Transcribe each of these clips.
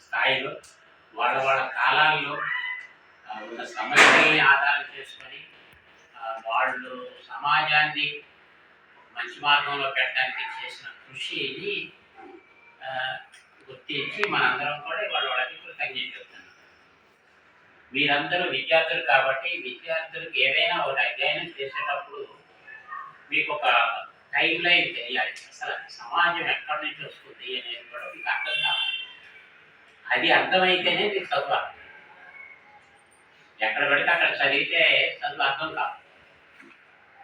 స్థాయిలో వాళ్ళ వాళ్ళ కాలాల్లో ఉన్న సమస్యల్ని ఆధారం చేసుకొని వాళ్ళు సమాజాన్ని మంచి మార్గంలో పెట్టడానికి చేసిన కృషిని గుర్తించి మనందరం కూడా వాళ్ళకి కృతజ్ఞత చెప్తున్నాం. మీరందరూ విద్యార్థులు కాబట్టి విద్యార్థులకు ఏదైనా ఒక అధ్యయనం చేసేటప్పుడు మీకు ఒక టైం లైన్ తెలియాలి. అసలు సమాజం ఎక్కడి నుంచి వస్తుంది అనేది కూడా మీకు అర్థం కావాలి. అది అర్థమైతేనే మీకు చదవాలి. ఎక్కడ పడితే అక్కడ చదివితే చదువు అర్థం కాదు.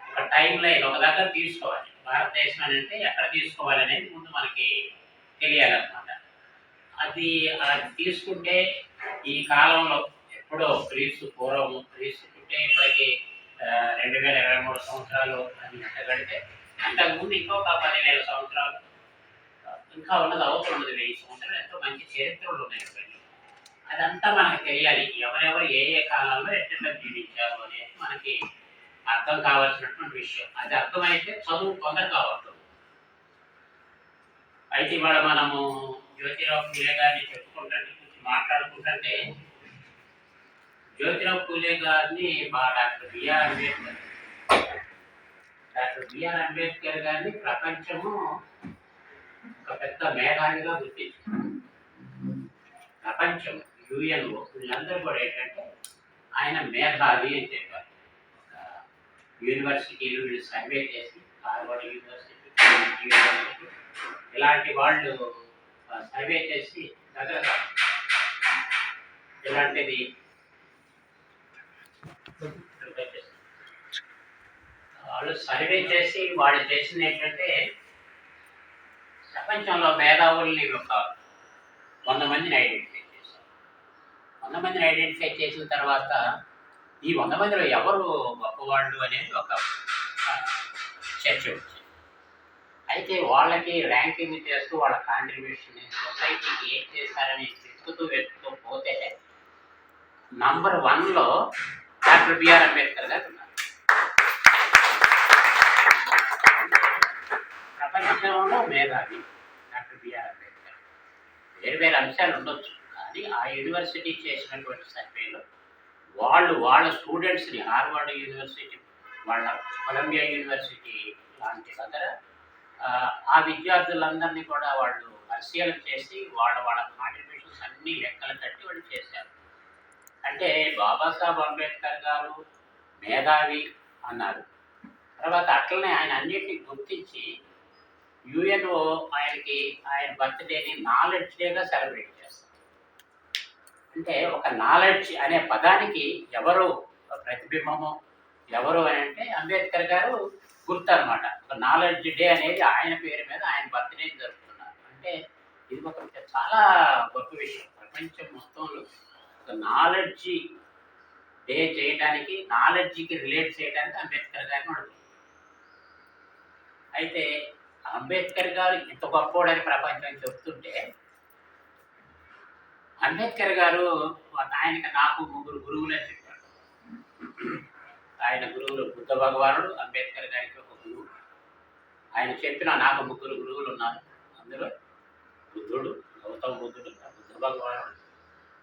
ఒక టైం లైన్ ఒక దగ్గర తీసుకోవాలి. భారతదేశం అని అంటే ఎక్కడ తీసుకోవాలి అనేది ముందు మనకి తెలియాలన్నమాట. అది తీసుకుంటే ఈ కాలంలో ఎప్పుడో క్రీస్తు పూర్వము, క్రీస్తు పుట్టే ఇప్పటికి 2023 సంవత్సరాలు అని గడితే అంతకుముందు ఇంకొక 10,000 సంవత్సరాలు ఇంకా ఉన్నది, అవుతున్నది 1000 సంవత్సరాలు. ఎంతో మంచి చరిత్రలు ఉన్నాయి. అదంతా మనకు తెలియాలి. ఎవరెవరు ఏ ఏ కాలంలో ఎట్లా జీవించారు అనేది మనకి అర్థం కావాల్సినటువంటి విషయం. అది అర్థమైతే చదువు తొందరగా అవుతుంది. అయితే ఇవాళ మనము జ్యోతిరావు పూలే గారిని చెప్పుకుంటుంటే మాట్లాడుకుంటుంటే జ్యోతిరావు పూలే గారిని డాక్టర్ బిఆర్ అంబేద్కర్ గారిని ప్రపంచము ఒక పెద్ద మేధావిగా గుర్తించింది. ప్రపంచం యుఎన్ఓ వీళ్ళందరూ కూడా ఏంటంటే ఆయన మేధావి అని చెప్పారు. యూనివర్సిటీలు వీళ్ళు సర్వే చేసి హార్వర్డ్ యూనివర్సిటీ ఇలాంటి వాళ్ళు సర్వే చేసి దగ్గర ఇలాంటిది వాళ్ళు సర్వే చేసి వాళ్ళు చేసింది ఏంటంటే ప్రపంచంలో మేధావుల్ని ఒక 100 మందిని ఐడెంటిఫై చేశారు. 100 మందిని ఐడెంటిఫై చేసిన తర్వాత ఈ 100 మందిలో ఎవరు గొప్పవాళ్ళు అనేది ఒక చర్చ వచ్చింది. అయితే వాళ్ళకి ర్యాంకింగ్ చేస్తూ వాళ్ళ కాంట్రిబ్యూషన్ సొసైటీకి ఏం చేశారని వెతుకుతూ పోతే నంబర్ 1లో డాక్టర్ బిఆర్ అంబేద్కర్ గారు ఉన్నారు. ప్రపంచంలో మేధావి డాక్టర్ బిఆర్ అంబేద్కర్. వేరు వేరు అంశాలు ఉండొచ్చు, కానీ ఆ యూనివర్సిటీ చేసినటువంటి సర్వేలో వాళ్ళ స్టూడెంట్స్ని హార్వర్డ్ యూనివర్సిటీ, వాళ్ళ కొలంబియా యూనివర్సిటీ లాంటి దగ్గర ఆ విద్యార్థులందరినీ కూడా వాళ్ళు పరిశీలన చేసి వాళ్ళ కాంట్రిబ్యూషన్స్ అన్ని లెక్కలు కట్టి వాళ్ళు చేశారు. అంటే బాబాసాహెబ్ అంబేద్కర్ గారు మేధావి అన్నారు. తర్వాత అట్లనే ఆయన అన్నిటిని గుర్తించి యుఎన్ఓ ఆయన బర్త్డేని నాలెడ్జ్ డేగా సెలబ్రేట్ చేస్తారు. అంటే ఒక నాలెడ్జ్ అనే పదానికి ఎవరు ప్రతిబింబము, ఎవరు అని అంటే అంబేద్కర్ గారు గుర్తు అనమాట. ఒక నాలెడ్జ్ డే అనేది ఆయన పేరు మీద ఆయన బర్త్డే జరుపుతున్నారు. అంటే ఇది ఒక చాలా గొప్ప విషయం. ప్రపంచం మొత్తంలో ఒక నాలెడ్జ్ డే చేయడానికి, నాలెడ్జ్కి రిలేట్ చేయడానికి అంబేద్కర్ గారిని అడుగుతుంది. అయితే అంబేద్కర్ గారు ఇంత గొప్పవాడని ప్రపంచం చెప్తుంటే అంబేద్కర్ గారు ఆయనకి నాకు 3 గురువులు అని చెప్పారు. ఆయన గురువులు బుద్ధ భగవానుడు, అంబేద్కర్ గారికి ఒక గురువు. ఆయన చెప్పిన నాకు 3 గురువులు ఉన్నారు. అందులో బుద్ధుడు, గౌతమ బుద్ధుడు, బుద్ధ భగవానుడు,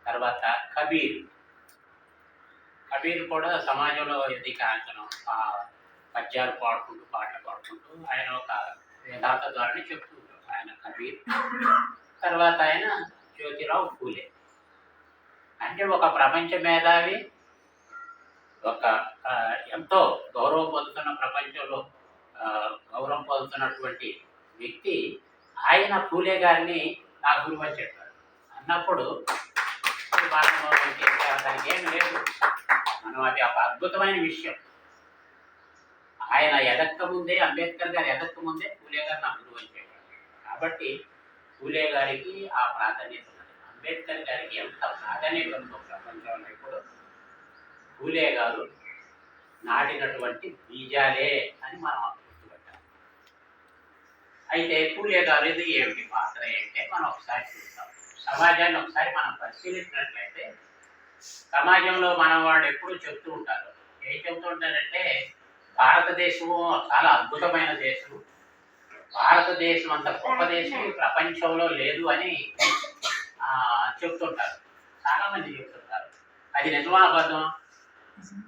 తర్వాత కబీర్ కూడా సమాజంలో ఇది కాంచనం పద్యాలు పాడుకుంటూ పాటలు పాడుకుంటూ ఆయన ఒక వేదాంత ద్వారానే చెప్తూ ఉంటారు. ఆయన కబీర్. తర్వాత ఆయన జ్యోతిరావు పూలే. అంటే ఒక ప్రపంచ మేధావి, ఒక ఎంతో గౌరవం పొందుతున్న, ప్రపంచంలో గౌరవం పొందుతున్నటువంటి వ్యక్తి ఆయన పూలే గారిని నా గురువు అని చెప్పారు. అన్నప్పుడు దానికి ఏం లేదు, మనం అది ఒక అద్భుతమైన విషయం. ఆయన ఎదక్కముందే, అంబేద్కర్ గారు ఎదక్కముందే పూలే గారు నా గురువు అని చెప్పారు. కాబట్టి పూలే గారికి ఆ ప్రాధాన్యత ఉన్నది. అంబేద్కర్ గారికి ఎంత ప్రాధాన్యత ఉందో ప్రపంచంలో ఇప్పుడు పూలే గారు నాటినటువంటి బీజాలే అని మనం గుర్తుపెట్టాలి. అయితే పూలే గారు ఇది ఏమిటి పాత్ర ఏంటంటే మనం ఒకసారి చూద్దాం. సమాజాన్ని ఒకసారి మనం పరిశీలించినట్లయితే సమాజంలో మనం వాళ్ళు ఎప్పుడూ చెప్తూ ఉంటారు. ఏం చెప్తూ ఉంటారంటే భారతదేశము చాలా అద్భుతమైన దేశం, భారతదేశం అంత గొప్ప దేశం ప్రపంచంలో లేదు అని చెప్తుంటారు, చాలా మంది చెప్తుంటారు. అది నిజమా అబద్ధం?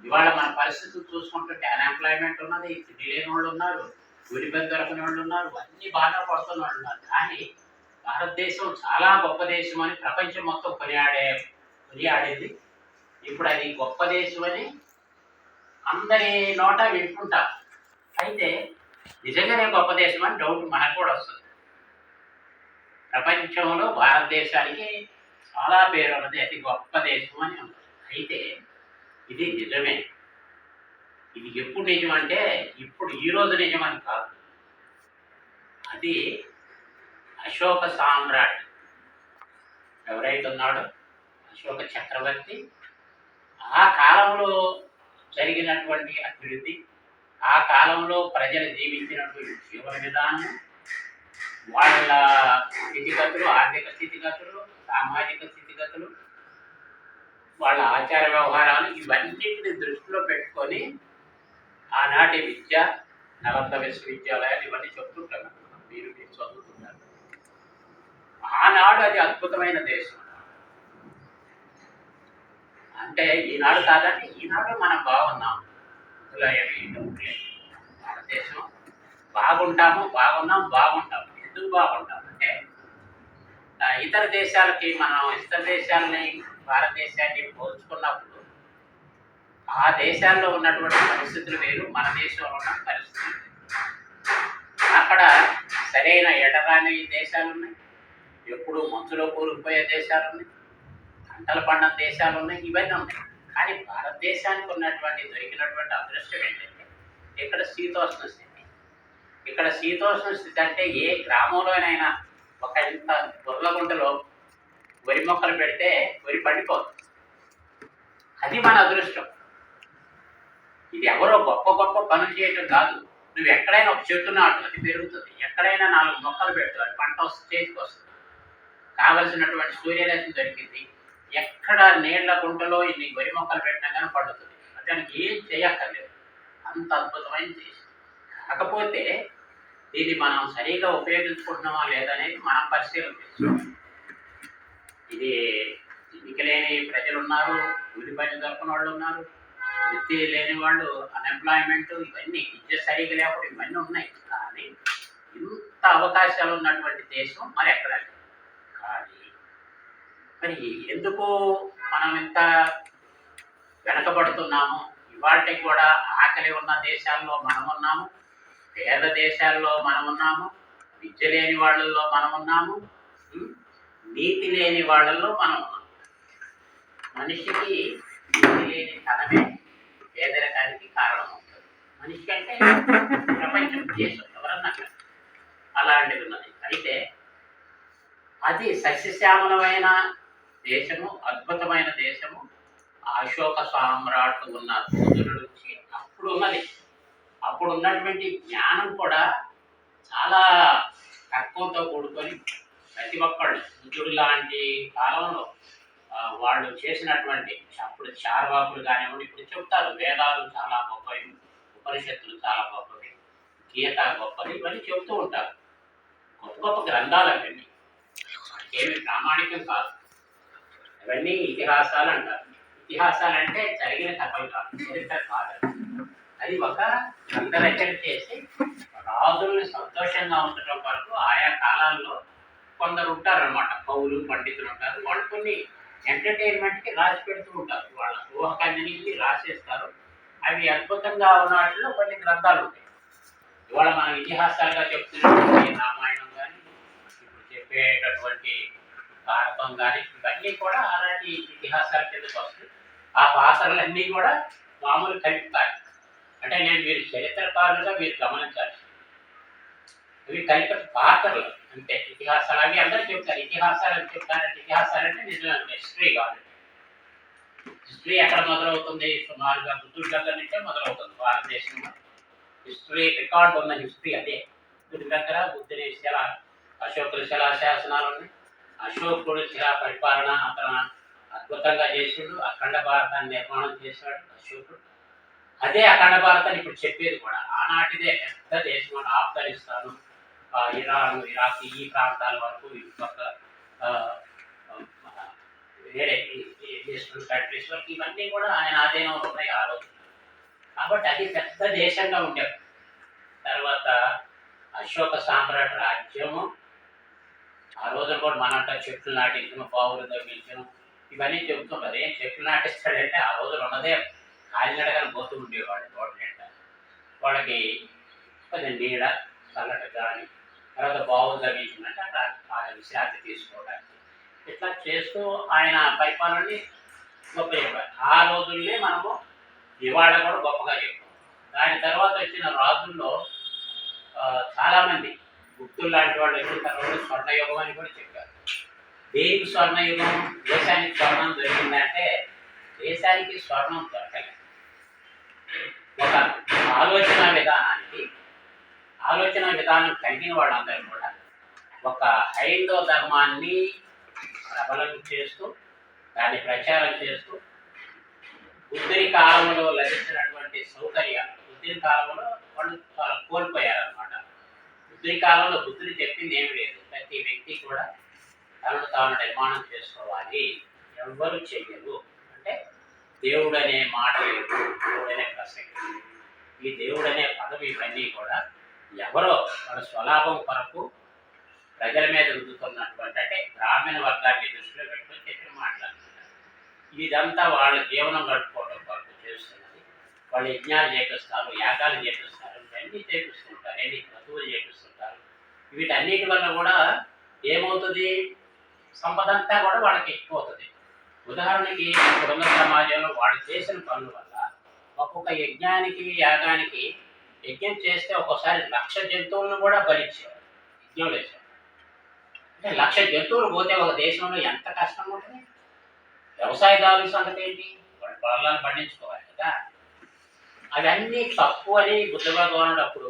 ఇవాళ మన పరిస్థితులు చూసుకుంటుంటే అన్ఎంప్లాయ్మెంట్ ఉన్నది, తిండి లేని వాళ్ళు ఉన్నారు, ఉరిపని దొరకని వాళ్ళు ఉన్నారు, అన్నీ బాగా పడుతున్న వాళ్ళు ఉన్నారు. కానీ భారతదేశం చాలా గొప్ప దేశం అని ప్రపంచం మొత్తం కొనియాడేది. ఇప్పుడు అది గొప్ప దేశం అని అందరి నోట వింటుంటారు. అయితే నిజంగానే గొప్ప దేశం అని డౌట్ మనకు కూడా వస్తుంది. ప్రపంచంలో భారతదేశానికి చాలా పేరు ఉన్నది, అతి గొప్ప దేశం అని ఉంటుంది. అయితే ఇది నిజమే. ఇది ఎప్పుడు నిజం అంటే ఇప్పుడు ఈరోజు నిజం అని కాదు. అది అశోక సామ్రాట్ ఎవరైతే ఉన్నాడో, అశోక చక్రవర్తి, ఆ కాలంలో జరిగినటువంటి అభివృద్ధి, ఆ కాలంలో ప్రజలు జీవించినటువంటి జీవన విధానం, వాళ్ళ స్థితిగతులు, ఆర్థిక స్థితిగతులు, సామాజిక స్థితిగతులు, వాళ్ళ ఆచార వ్యవహారాలు, ఇవన్నిటిని దృష్టిలో పెట్టుకొని ఆనాటి విద్య, నలంద విశ్వవిద్యాలయాలు ఇవన్నీ చెప్తుంటారు. మీరు చదువుతుంటారు. ఆనాడు అది అద్భుతమైన దేశం. అంటే ఈనాడు కాదండి, ఈనాడు మనం బాగున్నాం. ఇందులో ఏమీ డౌట్ లేదు. భారతదేశం బాగున్నాం. ఎందుకు బాగుంటాం అంటే ఇతర దేశాలకి, మనం ఇతర దేశాలని భారతదేశాన్ని పోల్చుకున్నప్పుడు ఆ దేశాల్లో ఉన్నటువంటి పరిస్థితులు వేరు, మన దేశంలో ఉన్న పరిస్థితులు వేరు. అక్కడ సరైన ఎడరాని దేశాలు ఉన్నాయి, ఎప్పుడు మంచులో కూరుకుపోయే దేశాలు ఉన్నాయి, పంటలు పండని దేశాలు ఉన్నాయి, ఇవన్నీ ఉన్నాయి. కానీ భారతదేశానికి దొరికినటువంటి అదృష్టం ఏంటంటే ఇక్కడ శీతోష్ణ స్థితి. ఇక్కడ శీతోష్ణ స్థితి అంటే ఏ గ్రామంలోనైనా ఒక ఇంత గుర్లగుంటలో వరి మొక్కలు పెడితే వరి పండిపోతుంది. అది మన అదృష్టం. ఇది ఎవరో గొప్ప పనులు చేయటం కాదు. నువ్వు ఎక్కడైనా ఒక చెట్టు నాటు, అది పెరుగుతుంది. ఎక్కడైనా 4 మొక్కలు పెట్టు, అది పంట చేతికి వస్తుంది. కావలసినటువంటి సూర్యరశ్మి దొరికింది. ఎక్కడ నీళ్ల గుంటలో ఇన్ని వరి మొక్కలు పెట్టినా కానీ పండుతుంది. దానికి ఏం చేయక్కర్లేదు. అంత అద్భుతమైన దేశం. కాకపోతే దీన్ని మనం సరిగా ఉపయోగించుకుంటున్నామా లేదనేది మనం పరిశీలన చేసుకోవాలి. ఇది ఎన్నిక లేని ప్రజలు ఉన్నారు, కూలి పని దొరకని వాళ్ళు ఉన్నారు, వృత్తి లేని వాళ్ళు, అన్ఎంప్లాయ్మెంట్, ఇవన్నీ విద్య సరిగా లేకపోతే ఇవన్నీ ఉన్నాయి. కానీ ఇంత అవకాశాలు ఉన్నటువంటి దేశం మరి ఎక్కడ లేదు. కానీ మరి ఎందుకు మనం ఇంత వెనకబడుతున్నాము? ఇవాళకి కూడా ఆకలి ఉన్న దేశాల్లో మనం ఉన్నాము, పేద దేశాల్లో మనం ఉన్నాము, విద్య లేని వాళ్ళల్లో మనం ఉన్నాము, నీతి లేని వాళ్ళల్లో మనం ఉన్నాము. మనిషికి నీతి లేని తనమే పేదరికానికి కారణం అవుతుంది. మనిషి అంటే ప్రపంచం, దేశం ఎవరన్నా అలాంటిది ఉన్నది. అయితే అది సస్యశ్యామలమైన దేశము, అద్భుతమైన దేశము. అశోక సామ్రాట్ ఉన్న రోజుల నుంచి అప్పుడు ఉన్నది. అప్పుడు ఉన్నటువంటి జ్ఞానం కూడా చాలా తక్కువతో కూడుకొని ప్రతి ఒక్కళ్ళు బుద్ధుడు లాంటి కాలంలో వాళ్ళు చేసినటువంటి, అప్పుడు చార్వాకులు కానివ్వండి, ఇప్పుడు చెప్తారు వేదాలు చాలా గొప్పవి, ఉపనిషత్తులు చాలా గొప్పవి, గీత గొప్పది, ఇవన్నీ చెప్తూ ఉంటారు. గొప్ప గ్రంథాలు అవన్నీ, ఏమి ప్రామాణికం కాదు. అవన్నీ ఇతిహాసాలు అంటారు. ఇతిహాసాలు అంటే జరిగిన కథలు కాదు, చరిత్ర కాదు. అది ఒక గ్రంథ రచన చేసి రాజుల్ని సంతోషంగా ఉండటం వరకు ఆయా కాలాల్లో కొందరు ఉంటారనమాట, కవులు, పండితులు ఉంటారు. వాళ్ళు కొన్ని ఎంటర్టైన్మెంట్కి రాసి పెడుతూ ఉంటారు. వాళ్ళ ఊహకన్నింటినీ రాసేస్తారు. అవి అద్భుతంగా ఉన్న వాటిలో కొన్ని గ్రంథాలు ఉంటాయి. ఇవాళ మనం ఇతిహాసాలుగా చెప్తున్నటువంటి రామాయణం కానీ, ఇప్పుడు చెప్పేటటువంటి భారతం కానీ, ఇవన్నీ కూడా అలాంటి ఇతిహాసాల కిందకు వస్తాయి. ఆ పాత్రలన్నీ కూడా మామూలు కలుపుతాయి. అంటే మీరు చరిత్రకారులుగా మీరు గమనించాలి, ఇవి కలిపి పాత్రలు అంటే ఇతిహాసాలు. అవి అందరూ చెప్తారు ఇతిహాసాలు అని చెప్తారంటే, ఇతిహాసాలంటే నిజంగా హిస్టరీ కాదు. హిస్టరీ ఎక్కడ మొదలవుతుంది? సుమారుగా బుద్ధుడి దగ్గర నుంచే మొదలవుతుంది భారతదేశంలో. హిస్టరీ రికార్డు ఉన్న హిస్టరీ అదే. బుద్ధుడి దగ్గర బుద్ధుని అశోకుడి శిలాశాసనాలు ఉన్నాయి. అశోకుడు శిలా పరిపాలన అతను అద్భుతంగా చేసాడు. అఖండ భారతాన్ని నిర్మాణం చేశాడు అశోకుడు. అదే అఖండ భారతాన్ని ఇప్పుడు చెప్పేది కూడా. ఆనాటిదే పెద్ద దేశం, ఆఫ్ఘనిస్తాను, ఇరాన్, ఇరాక్, ఈ ప్రాంతాల వరకు, ఇటుపక్క వెస్టర్న్ కంట్రీస్ వరకు ఇవన్నీ కూడా ఆయన ఆధీనంలో ఉన్నాయి ఆ రోజు. కాబట్టి అది పెద్ద దేశంగా ఉండేది. తర్వాత అశోక సామ్రాట్ రాజ్యము ఆ రోజున కూడా మనంట చెట్లు నాటించడం, బావులు తవ్వించడం ఇవన్నీ చెబుతుంటారు. ఏం చెట్లు నాటిస్తాడంటే ఆ రోజులు ఉన్నదే కాలినడకని పోతూ ఉండేవాడు రోడ్డు నిండా. వాళ్ళకి కొంచెం నీడ, చల్లటి గాలి, తర్వాత బావులు తవ్వించిందంటే అక్కడ విశ్రాంతి తీసుకోవడానికి ఇట్లా చేస్తూ ఆయన పరిపాలనని గొప్ప చెప్పారు. ఆ రోజుల్నే మనము ఇవాళ కూడా గొప్పగా చెప్పాం. దాని తర్వాత వచ్చిన రాజుల్లో చాలామంది గుప్తులు లాంటి వాళ్ళు వచ్చిన తర్వాత స్వర్ణయుగం అని కూడా చెప్పారు. దేనికి స్వర్ణయుగం? దేశానికి స్వర్ణం దొరికిందంటే దేశానికి స్వర్ణం దొరకలేదు. ఒక ఆలోచన విధానం కలిగిన వాళ్ళందరూ కూడా ఒక హైందవ ధర్మాన్ని ప్రబలం చేస్తూ దాన్ని ప్రచారం చేస్తూ బుద్ధుని కాలంలో లభించినటువంటి సౌకర్యాలు బుద్ధుని కాలంలో వాళ్ళు చాలా కోల్పోయారనమాట. బుద్ధుని కాలంలో బుద్ధుడు చెప్పింది ఏమి లేదు. ప్రతి వ్యక్తి కూడా తనను తాను నిర్మాణం చేసుకోవాలి, ఎవ్వరు చెయ్యరు. అంటే దేవుడు అనే మాట లేదు, దేవుడనే ప్రసక్తి, ఈ దేవుడు అనే పదవి ఇవన్నీ కూడా ఎవరో వాళ్ళ స్వలాభం కొరకు ప్రజల మీద రుద్దుతున్నటువంటి అంటే గ్రామీణ వర్గాన్ని దృష్టిలో పెట్టుకొని చెప్పిన మాట్లాడుతున్నారు. ఇదంతా వాళ్ళ జీవనం గడుపుకోవడం కొరకు చేస్తున్నది. వాళ్ళు యజ్ఞాలు చేపిస్తారు, యాగాలు చేపిస్తారు, ఇవన్నీ చేపిస్తుంటారు, ఎన్ని క్రతువులు చేపిస్తుంటారు. వీటన్నిటి వల్ల కూడా ఏమవుతుంది? సంపద అంతా కూడా వాళ్ళకి ఎక్కువ అవుతుంది. ఉదాహరణకి ఇప్పుడున్న సమాజంలో వాళ్ళు చేసిన పనుల వల్ల ఒక్కొక్క యజ్ఞానికి యాగానికి యజ్ఞం చేస్తే ఒక్కోసారి 1,00,000 జంతువులను కూడా బలిచ్చేవారు. యజ్ఞం వేసేవారు అంటే 1,00,000 జంతువులు పోతే ఒక దేశంలో ఎంత కష్టం ఉంటుంది. వ్యవసాయదారుల సంగతి ఏంటి? వాళ్ళు పొలాలను పండించుకోవాలి కదా. అవన్నీ తప్పు అని బుద్ధ భగవానుడు అప్పుడు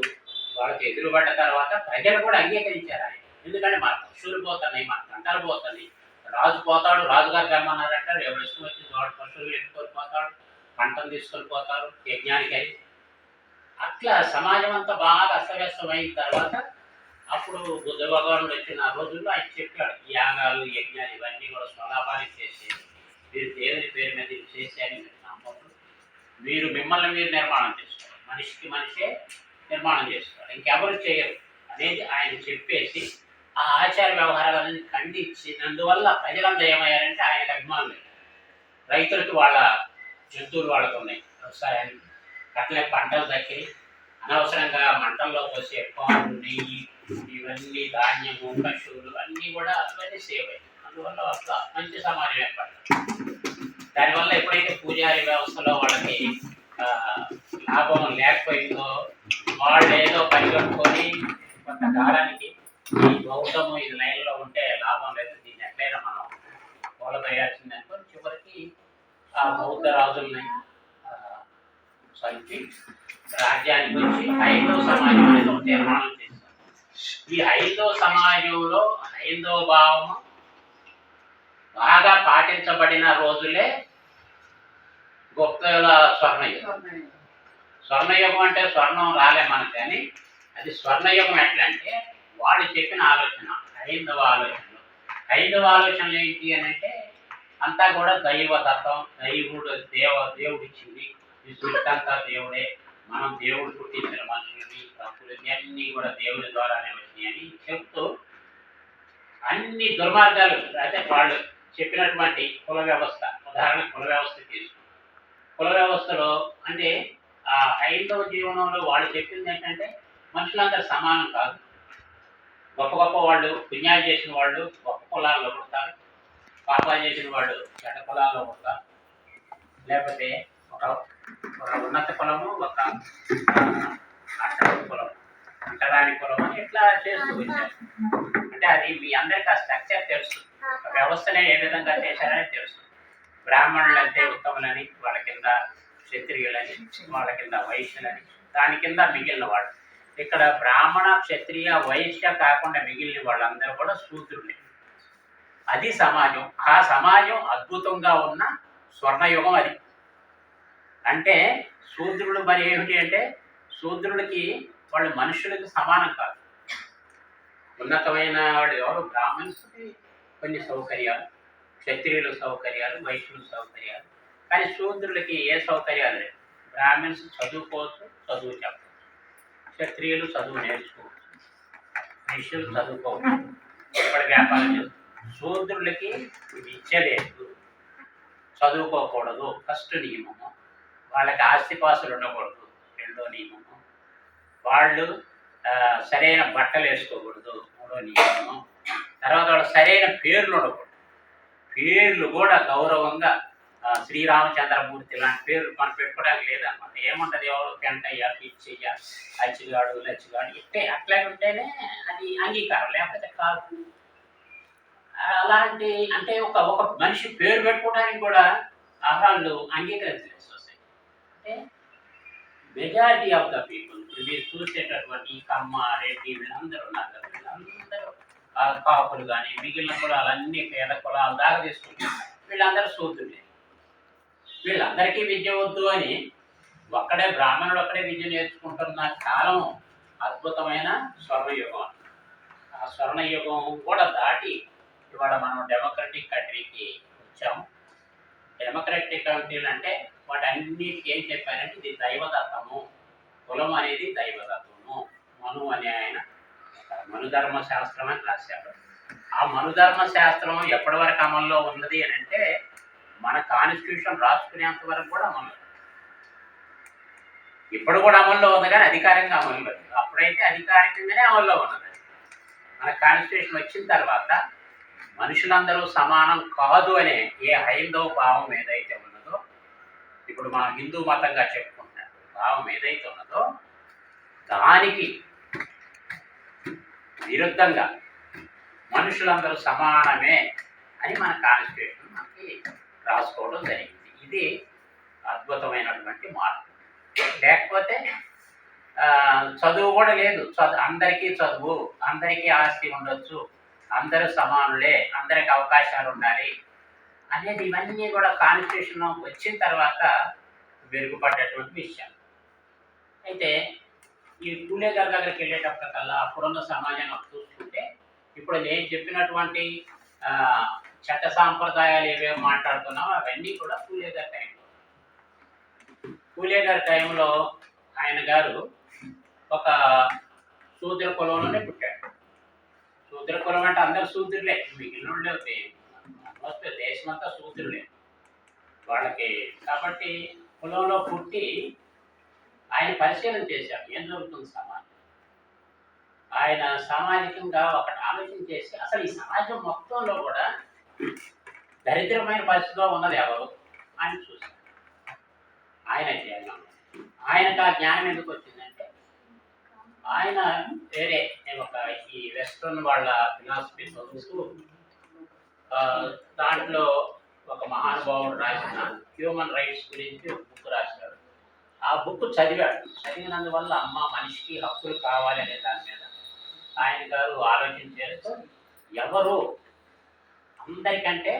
వాళ్ళకి ఎదురుపడ్డ తర్వాత ప్రజలు కూడా అంగీకరించారు ఆయన. ఎందుకంటే మా పశువులు పోతున్నాయి, మా పంటలు పోతున్నాయి, రాజు పోతాడు, రాజుగారు రమ్మన్నారంటారు, ఎవరు ఇష్టం వచ్చింది వాడు పశువులు ఎత్తుకొని పోతాడు, పంటలు తీసుకొని పోతారు యజ్ఞానికి అని. అట్లా సమాజం అంతా బాగా అస్తవ్యస్తం అయిన తర్వాత అప్పుడు బుద్ధ భగవానుడు వచ్చిన ఆ రోజుల్లో ఆయన చెప్పాడు, యాగాలు యజ్ఞాలు ఇవన్నీ కూడా స్వలాభానికి చేసేది, మీరు దేవుని పేరు మీద చేసేది మీరు నమ్మకం, మీరు మిమ్మల్ని మీరు నిర్మాణం చేసుకోవాలి, మనిషికి మనిషే నిర్మాణం చేసుకోవాలి, ఇంకెవరు చేయరు అనేది ఆయన చెప్పేసి ఆ ఆచార వ్యవహారాలన్నీ ఖండించినందువల్ల ప్రజలందరూ ఏమయ్యారంటే ఆయనకు అభిమానులు. రైతులకు వాళ్ళ జంతువులు వాళ్ళకు ఉన్నాయి, వ్యవసాయానికి అట్లే పంటలు దక్కి అనవసరంగా మంటల్లో పోసే పాలు, నెయ్యి ఇవన్నీ ధాన్యము, పశువులు అన్నీ కూడా అవన్నీ సేవ్ అయ్యాయి. అందువల్ల అట్లా మంచి సమాజం ఏర్పడుతుంది. దానివల్ల ఎప్పుడైతే పూజారి వ్యవస్థలో వాళ్ళకి లాభం లేకపోయిందో వాళ్ళు ఏదో పని కట్టుకొని కొంతకాలానికి ఈ బౌద్ధము ఇది లైన్లో ఉంటే లాభం లేదు, దీన్ని ఎట్లయినా మనం కూలదోయాల్సింది అనుకొని చివరికి ఆ బౌద్ధ రాజుల్ని చంపి రాజ్యానికి వచ్చి హైందవ సమాజం అనేది ఒక నిర్మాణం చేశారు. ఈ హైందవ సమాజంలో హైందవ భావము బాగా పాటించబడిన రోజులే గుప్తుల స్వర్ణయుగం. స్వర్ణయుగం అంటే స్వర్ణం రాలే మనకు, కానీ అది స్వర్ణయుగం ఎట్లా అంటే వాళ్ళు చెప్పిన ఆలోచన హైందవ ఆలోచనలు. హైందవ ఆలోచనలు ఏంటి అని అంటే అంతా కూడా దైవదత్తం, దేవుడు ఇచ్చింది, ఈ సృష్టి అంతా దేవుడే, మనం దేవుడు పుట్టించిన మనుషులని ప్రకృతి అన్నీ కూడా దేవుడి ద్వారానే వచ్చినాయని చెప్తూ అన్ని దుర్మార్గాలు అయితే వాళ్ళు చెప్పినటువంటి కుల వ్యవస్థ, ఉదాహరణ కుల వ్యవస్థ తీసుకుంటాం. కుల వ్యవస్థలో అంటే ఆ హైందవ జీవనంలో వాళ్ళు చెప్పింది ఏంటంటే మనుషులందరూ సమానం కాదు, గొప్ప గొప్ప వాళ్ళు పుణ్యాలు చేసిన వాళ్ళు గొప్ప కులాల్లో పుడతారు, పాపాలు చేసిన వాళ్ళు చెడ్డ కులాల్లో పుడతారు, లేకపోతే ఒక ఉన్నత కులము, ఒక అట్టడి కులం, అంటరాని కులం అని ఇట్లా చేస్తూ వచ్చారు. అంటే అది మీ అందరికీ ఆ స్ట్రక్చర్ తెలుసు, వ్యవస్థనే ఏ విధంగా చేశారని తెలుసు. బ్రాహ్మణులు అంటే ఉత్తములని, వాళ్ళ కింద క్షత్రియులని, వాళ్ళ కింద వైశ్యులని, దాని కింద మిగిలిన వాళ్ళు. ఇక్కడ బ్రాహ్మణ, క్షత్రియ, వైశ్య కాకుండా మిగిలిన వాళ్ళందరూ కూడా శూద్రులే. అది సమాజం. ఆ సమాజం అద్భుతంగా ఉన్న స్వర్ణయుగం అది. అంటే శూద్రుడు మరి ఏమిటి అంటే శూద్రుడికి వాళ్ళు మనుషులకి సమానం కాదు. ఉన్నతమైన వాళ్ళు ఎవరు బ్రాహ్మణుడికి కొన్ని సౌకర్యాలు, క్షత్రియుల సౌకర్యాలు, వైశ్యుల సౌకర్యాలు. కానీ శూద్రులకి ఏ సౌకర్యాలు లేవు. బ్రాహ్మిన్స్ చదువుకోవచ్చు, చదువు చెప్పవచ్చు. క్షత్రియులు చదువు నేర్చుకోవచ్చు, వైశ్యులు చదువుకోవచ్చు, ఇప్పుడు వ్యాపారం చేస్తారు. శూద్రులకి విద్య లేదు, చదువుకోకూడదు ఫస్ట్ నియమము. వాళ్ళకి ఆస్తిపాస్తులు ఉండకూడదు రెండో నియమము. వాళ్ళు సరైన బట్టలు వేసుకోకూడదు మూడో నియమము. తర్వాత వాళ్ళు సరైన పేర్లు ఉండకూడదు. పేర్లు కూడా గౌరవంగా శ్రీరామచంద్రమూర్తి లాంటి పేర్లు మనం పెట్టుకోవడానికి లేదన్నమాట. ఏముంటుంది, ఎవరు పెంటయ్య, పిచ్చయ్య, అచ్చిగాడు, లచ్చిగాడు ఇట్టే అట్లాగే ఉంటేనే అది అంగీకారం, లేకపోతే కాదు. అలాంటి అంటే ఒక ఒక మనిషి పేరు పెట్టుకోవడానికి కూడా వాళ్ళు అంగీకరించలేదు సొసైటీ. అంటే మెజారిటీ ఆఫ్ ద పీపుల్ మీరు చూసేటటువంటి కమ్మ, రెడ్డి వీళ్ళందరూ ఉన్నారు కదా, వీళ్ళందరూ కాపులు కానీ మిగిలిన కులాలన్నీ పేద కులాలు దాకా తీసుకుంటారు. వీళ్ళందరూ శూద్రులే. వీళ్ళందరికీ విద్య వద్దు అని ఒక్కడే బ్రాహ్మణుడు ఒక్కడే విద్య నేర్చుకుంటున్న కాలం అద్భుతమైన స్వర్ణయుగం. ఆ స్వర్ణయుగం కూడా దాటి ఇవాళ మనం డెమోక్రటిక్ కంట్రీకి వచ్చాము. డెమోక్రటిక్ కంట్రీలు అంటే వాటన్నిటికీ ఏం చెప్పారంటే ఇది దైవదత్తము, కులం అనేది దైవదత్తము. మను అనే ఆయన మనుధర్మ శాస్త్రం అని రాశారు. ఆ మనుధర్మ శాస్త్రం ఎప్పటి వరకు అమల్లో ఉన్నది అని అంటే మన కాన్స్టిట్యూషన్ రాసుకునేంత వరకు కూడా అమలు. ఇప్పుడు కూడా అమల్లో ఉంది కానీ అధికారంగా అమలు లేదు. అప్పుడైతే అధికారికంగానే అమల్లో ఉన్నది. మన కాన్స్టిట్యూషన్ వచ్చిన తర్వాత మనుషులందరూ సమానం కాదు అనే ఏ హైందవ భావం ఏదైతే ఉన్నదో, ఇప్పుడు మన హిందూ మతంగా చెప్పుకుంటున్న భావం ఏదైతే ఉన్నదో దానికి విరుద్ధంగా మనుషులందరూ సమానమే అని మన కాన్స్టిట్యూషన్ మనకి రాసుకోవడం జరిగింది. ఇది అద్భుతమైనటువంటి మార్పు. లేకపోతే చదువు కూడా లేదు. అందరికీ చదువు, అందరికీ ఆస్తి ఉండొచ్చు, అందరూ సమానులే, అందరికి అవకాశాలు ఉండాలి అనేది ఇవన్నీ కూడా కాన్స్టిట్యూషన్ వచ్చిన తర్వాత మెరుగుపడ్డటువంటి విషయం. అయితే ఈ పూలే గారి దగ్గరికి వెళ్ళేటప్పటికల్లా అప్పుడున్న సమాజాన్ని చూసుకుంటే ఇప్పుడు నేను చెప్పినటువంటి చట్ట సాంప్రదాయాలు ఏవేమో మాట్లాడుతున్నామో అవన్నీ కూడా పూలే గారి టైంలో. పూలే గారి టైంలో ఆయన గారు ఒక శూద్ర కులంలోనే పుట్టాడు. శూద్ర కులం అంటే అందరు శూద్రులే, మిగిలిన దేశమంతా శూద్రులే వాళ్ళకి. కాబట్టి కులంలో పుట్టి ఆయన పరిశీలన చేశాడు ఏం జరుగుతుంది సమాజం. ఆయన సామాజికంగా ఒకటి ఆలోచన చేసి అసలు ఈ సమాజం మొత్తంలో కూడా దరిద్రమైన పరిస్థితిలో ఉన్నది ఎవరు అని చూశాడు. ఆయన జ్ఞానం, ఆయనకు ఆ జ్ఞానం ఎందుకు వచ్చిందంటే ఆయన వేరే ఒక ఈ వెస్ట్రన్ వాళ్ళ ఫిలాసఫీ చదువుతూ దాంట్లో ఒక మహానుభావుడు రాసిన హ్యూమన్ రైట్స్ గురించి ఒక బుక్ రాశాడు. ఆ బుక్ చదివాడు. చదివినందువల్ల మనిషికి హక్కులు కావాలి అనే దాని మీద ఆయన గారు ఆలోచన చేస్తూ ఎవరు అందరికంటే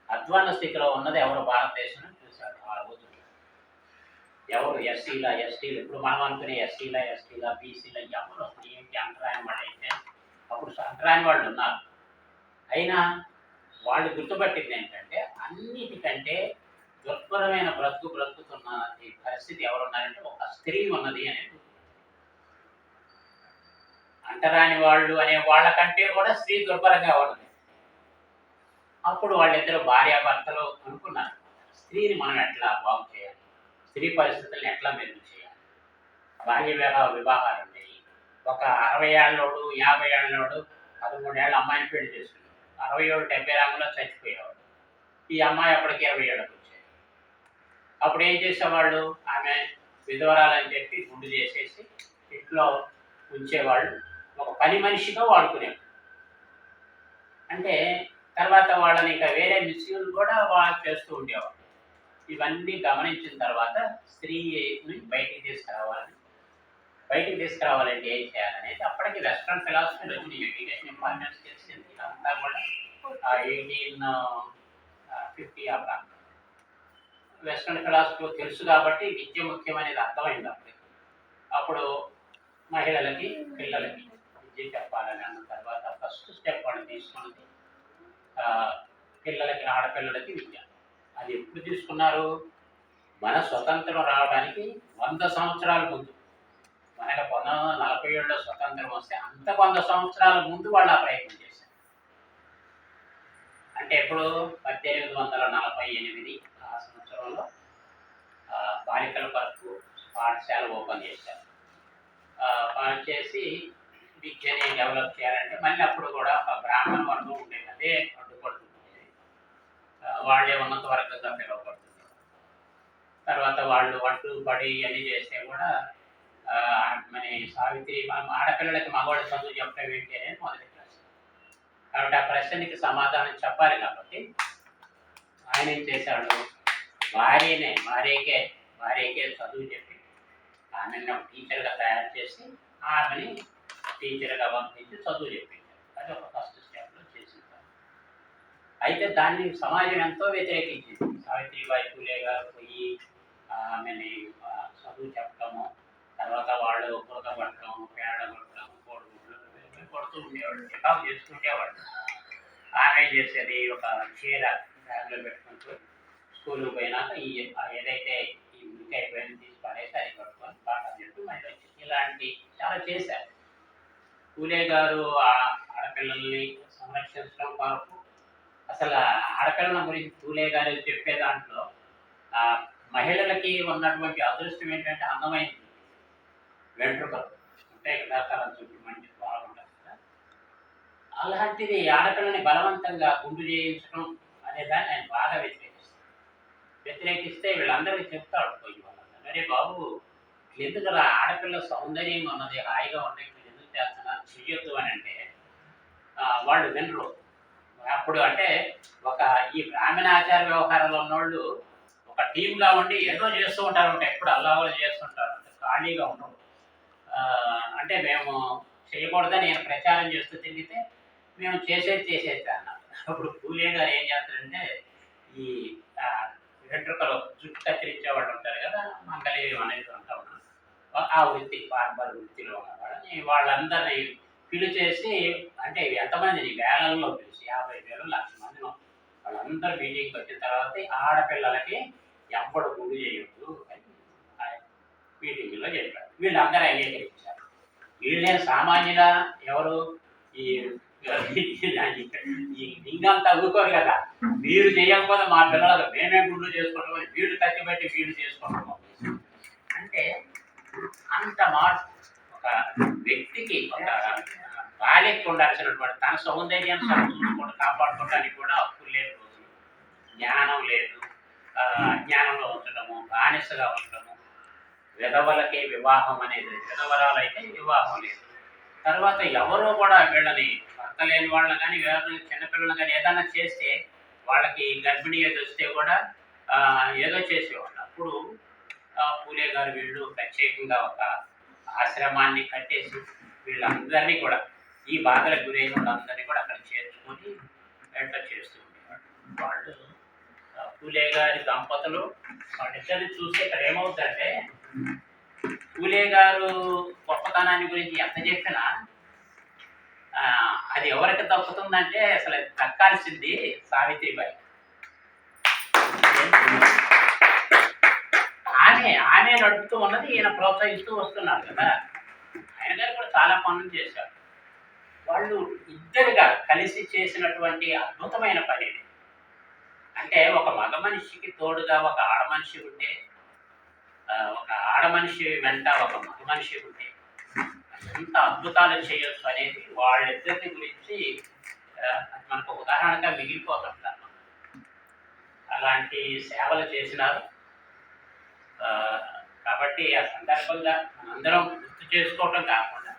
అధ్వాన స్థితిలో ఉన్నది ఎవరు భారతదేశంలో చూశాడు. ఆ రోజు ఎవరు ఎస్సీలా, ఎస్టీలు, ఇప్పుడు మనం అనుకునే ఎస్టీలా, బీసీలా ఎవరు ఏంటి అంటరాని వాళ్ళు అయితే అప్పుడు అంటరాని వాళ్ళు ఉన్నారు. అయినా వాళ్ళు గుర్తుపట్టింది ఏంటంటే అన్నిటికంటే దుర్భరమైన బ్రతుకుతున్న పరిస్థితి ఎవరున్నారంటే ఒక స్త్రీ ఉన్నది అనేది. అంటరాని వాళ్ళు అనే వాళ్ళకంటే కూడా స్త్రీ దుర్భరంగా ఉన్నది. అప్పుడు వాళ్ళిద్దరు భార్యాభర్తలు అనుకున్నారు స్త్రీని మనం ఎట్లా బాగు చేయాలి, స్త్రీ పరిస్థితులను ఎట్లా మెరుగు చేయాలి. బాల్య వివాహాలు ఉన్నాయి. ఒక 60 ఏళ్ళోడు 50 ఏళ్ళోడు 13 ఏళ్ళ అమ్మాయిని పెళ్లి చేసుకున్నాడు. 67-70 రంగులో చచ్చిపోయేవాడు. ఈ అమ్మాయి అప్పటికి 20 ఏళ్ళకి వచ్చేది. అప్పుడు ఏం చేసేవాళ్ళు, ఆమె విధవరాలని చెప్పి గుండు చేసేసి ఇంట్లో ఉంచేవాళ్ళు, ఒక పని మనిషిగా వాడుకునేవాడు. అంటే తర్వాత వాళ్ళని ఇంకా వేరే మిస్యూజ్ కూడా వాళ్ళు చేస్తూ ఉండేవాళ్ళు. ఇవన్నీ గమనించిన తర్వాత స్త్రీని బయటికి తీసుకురావాలంటే ఏం చేయాలనేది అప్పటికి వెస్ట్రన్ ఫిలాసఫీలో ఎడ్యుకేషన్ ఇంపార్టెన్స్ తెలిసింది. అంతా కూడా 1850 ఆ ప్రాంతం వెస్ట్రన్ ఫిలాసఫీ తెలుసు కాబట్టి విద్య ముఖ్యమనేది అర్థమైంది. అప్పుడు మహిళలకి పిల్లలకి విద్య చెప్పాలని అన్న తర్వాత ఫస్ట్ స్టెప్ వాళ్ళు తీసుకున్నది పిల్లలకి, ఆడపిల్లలకి విద్య. అది ఎప్పుడు తీసుకున్నారు? మన స్వతంత్రం రావడానికి 100 సంవత్సరాల ముందు. మనకి 1947లో స్వతంత్రం వస్తే అంత 100 సంవత్సరాల ముందు వాళ్ళు ఆ ప్రయత్నం చేశారు. అంటే ఎప్పుడు 1848 ఆ సంవత్సరంలో బాలికల కొరకు పాఠశాల ఓపెన్ చేశారు. చేసి విద్యని డెవలప్ చేయాలంటే మళ్ళీ అప్పుడు కూడా ఒక బ్రాహ్మణ వర్గం ఉండేది, అదే అడ్డుపడుతుంది. వాళ్ళే ఉన్నత వర్గంగా పిలువబడుతుంది. తర్వాత వాళ్ళు పడి అన్ని చేస్తే కూడా మన సావిత్రి ఆడపిల్లలకి మగవాళ్ళ చదువు చెప్పడం ఏంటి అనేది మొదటి ప్రశ్న. కాబట్టి ఆ ప్రశ్నకి సమాధానం చెప్పాలి కాబట్టి ఆయన ఏం చేశాడు, భార్యకే చదువు చెప్పి ఆమెను టీచర్గా తయారు చేసి ఆమెని టీచర్గా పంపించి చదువు చెప్పించారు. అది ఒక ఫస్ట్ స్టెప్లో చేసింది. అయితే దాన్ని సమాజం ఎంతో వ్యతిరేకించింది. సావిత్రిబాయి పూలే గారు పోయి ఆమెని చదువు చెప్పడము, తర్వాత వాళ్ళు కొడకబట్టడం, పేడ కొట్టడం, కోడిగుడ్లు కొడుతూ ఉండేవాళ్ళు, చికాకు చేసుకుంటేవాళ్ళు. ఆమె చేసేది ఒక చీర బ్యాగ్లో పెట్టుకుంటూ స్కూల్కి పోయినాక ఏదైతే ఈ ఉడికాయ పైన తీసి పడేసి అది కట్టుకొని పాఠం చెప్తూ మళ్ళీ వచ్చి ఇలాంటి చాలా చేశారు. పూలే గారు ఆడపిల్లల్ని సంరక్షించడం కొరకు అసలు ఆడపిల్లల గురించి పూలే గారు చెప్పే దాంట్లో మహిళలకి ఉన్నటువంటి అదృష్టం ఏంటంటే అందమైన వెంట్రుకలు అంటే తరం చుట్టూ మంచి బాగుంటుంది కదా, అలాంటిది ఆడపిల్లని బలవంతంగా గుండు చేయించడం అనే దాన్ని ఆయన బాగా వ్యతిరేకిస్తే వీళ్ళందరికీ చెప్తాడు పోయి వాళ్ళందరూ, అరే బాబు ఎందుకు ఆడపిల్ల సౌందర్యంగా ఉన్నది, హాయిగా ఉండే ఎందుకు చేస్తున్నారు, చెయ్యొద్దు అని అంటే వాళ్ళు వినరు. అప్పుడు అంటే ఒక ఈ బ్రాహ్మణ ఆచార వ్యవహారంలో ఉన్నోళ్ళు ఒక టీమ్గా ఉండి ఏదో చేస్తూ ఉంటారు, ఎప్పుడు అల్లావలు చేస్తుంటారు, అంటే ఖాళీగా ఉండవు. అంటే మేము చేయకూడదని నేను ప్రచారం చేస్తూ తిరిగితే మేము చేసేది అన్నారు. అప్పుడు పూలే గారు ఏం చేస్తారంటే ఈ వెంట్రుకలు జుట్టు కత్తిరించే వాళ్ళు ఉంటారు కదా, మంగళీయం అనేది ఉంటా ఉన్నారు, ఆ వృత్తి బార్బర్ వృత్తిలో ఉన్నవాళ్ళని వాళ్ళందరినీ పిలిచేసి, అంటే ఎంతమందిని వేలల్లో పిలిచి 50,000 1,00,000 మందిలో వాళ్ళందరూ మీటింగ్కి వచ్చిన తర్వాత ఆడపిల్లలకి ఎప్పుడు గుడి చేయొద్దు అని మీటింగ్లో చెప్పారు. వీళ్ళందరూ అంగీకరించారు. వీళ్ళే సామాన్యుల ఎవరు ఈ లింగం తగ్గుకోరు కదా, మీరు చేయకపోతే మా పిల్లలకు మేమే గుళ్ళు చేసుకుంటామని వీళ్ళు కత్తిపెట్టి వీళ్ళు చేసుకుంటాము అంటే అంత మార్పు. ఒక వ్యక్తికి ఒక బాలికి ఉండాల్సినటువంటి తన సౌందర్యాన్ని చూసుకుంటూ కాపాడుకోవడానికి కూడా హక్కులు లేని రోజులు, జ్ఞానం లేదు, అజ్ఞానంలో ఉంచడము, బానిసగా ఉండడము, విధవలకే వివాహం అనేది, విధవరాలు అయితే వివాహం లేదు. తర్వాత ఎవరో కూడా వీళ్ళని భర్త లేని వాళ్ళని కానీ ఎవరైనా చిన్నపిల్లలు కానీ ఏదైనా చేస్తే వాళ్ళకి గర్భిణీ ఏదో వస్తే కూడా ఏదో చేసేవాళ్ళు. అప్పుడు పూలే గారు వీళ్ళు ప్రత్యేకంగా ఒక ఆశ్రమాన్ని కట్టేసి వీళ్ళందరినీ కూడా ఈ బాధలకు గురైన వాళ్ళందరినీ కూడా అక్కడ చేర్చుకొని ఎట్లా చేస్తూ ఉండేవాళ్ళు. వాళ్ళు పూలే గారి దంపతులు వాళ్ళిద్దరిని చూస్తే ఇక్కడ ఏమవుతుందంటే పూలే గారు గొప్పతనాన్ని గురించి ఎంత చెప్పినా అది ఎవరికి దక్కుతుందంటే అసలు దక్కాల్సింది సావిత్రిబాయి. ఆమె నడుపుతూ ఉన్నది, ఈయన ప్రోత్సహిస్తూ వస్తున్నాడు కదా. ఆయన గారు కూడా చాలా పనులు చేశారు. వాళ్ళు ఇద్దరుగా కలిసి చేసినటువంటి అద్భుతమైన పని. అంటే ఒక మగ మనిషికి తోడుగా ఒక ఆడ మనిషి ఉంటే, ఒక ఆడ మనిషి వెంట ఒక మగ మనిషి ఉంటే ఎంత అద్భుతాలు చేయొచ్చు అనేది వాళ్ళిద్దరిని గురించి మనకు ఉదాహరణగా మిగిలిపోతుంటారు. అలాంటి సేవలు చేసినారు. కాబట్టి ఆ సందర్భంగా మనందరం గుర్తు చేసుకోవటం కాకుండా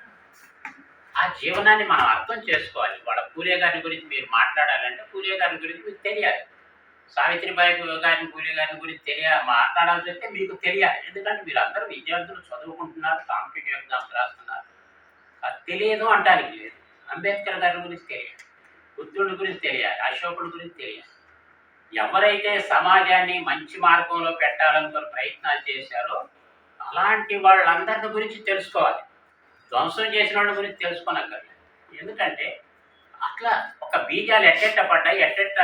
ఆ జీవనాన్ని మనం అర్థం చేసుకోవాలి. వాళ్ళ పూలే గారి గురించి మీరు మాట్లాడాలంటే పూలే గారి గురించి మీకు తెలియాలి. సావిత్రిబాయి గారిని, పూలే గారిని గురించి మాట్లాడాల్సి వస్తే మీకు తెలియాలి. ఎందుకంటే మీరు అందరూ విద్యార్థులు చదువుకుంటున్నారు, కాంపిటేటివ్ ఎగ్జామ్స్ రాస్తున్నారు. అది తెలియదు అంటానికి లేదు. అంబేద్కర్ గారి గురించి తెలియాలి, బుద్ధుడి గురించి తెలియాలి, అశోకుడి గురించి తెలియాలి. ఎవరైతే సమాజాన్ని మంచి మార్గంలో పెట్టాలనుకుని ప్రయత్నాలు చేశారో అలాంటి వాళ్ళందరి గురించి తెలుసుకోవాలి. ధ్వంసం చేసిన వాళ్ళ గురించి తెలుసుకోనక్కర్లేదు. ఎందుకంటే అట్లా ఒక బీజాలు ఎట్టెట్ట పడ్డాయి, ఎట్టెట్ట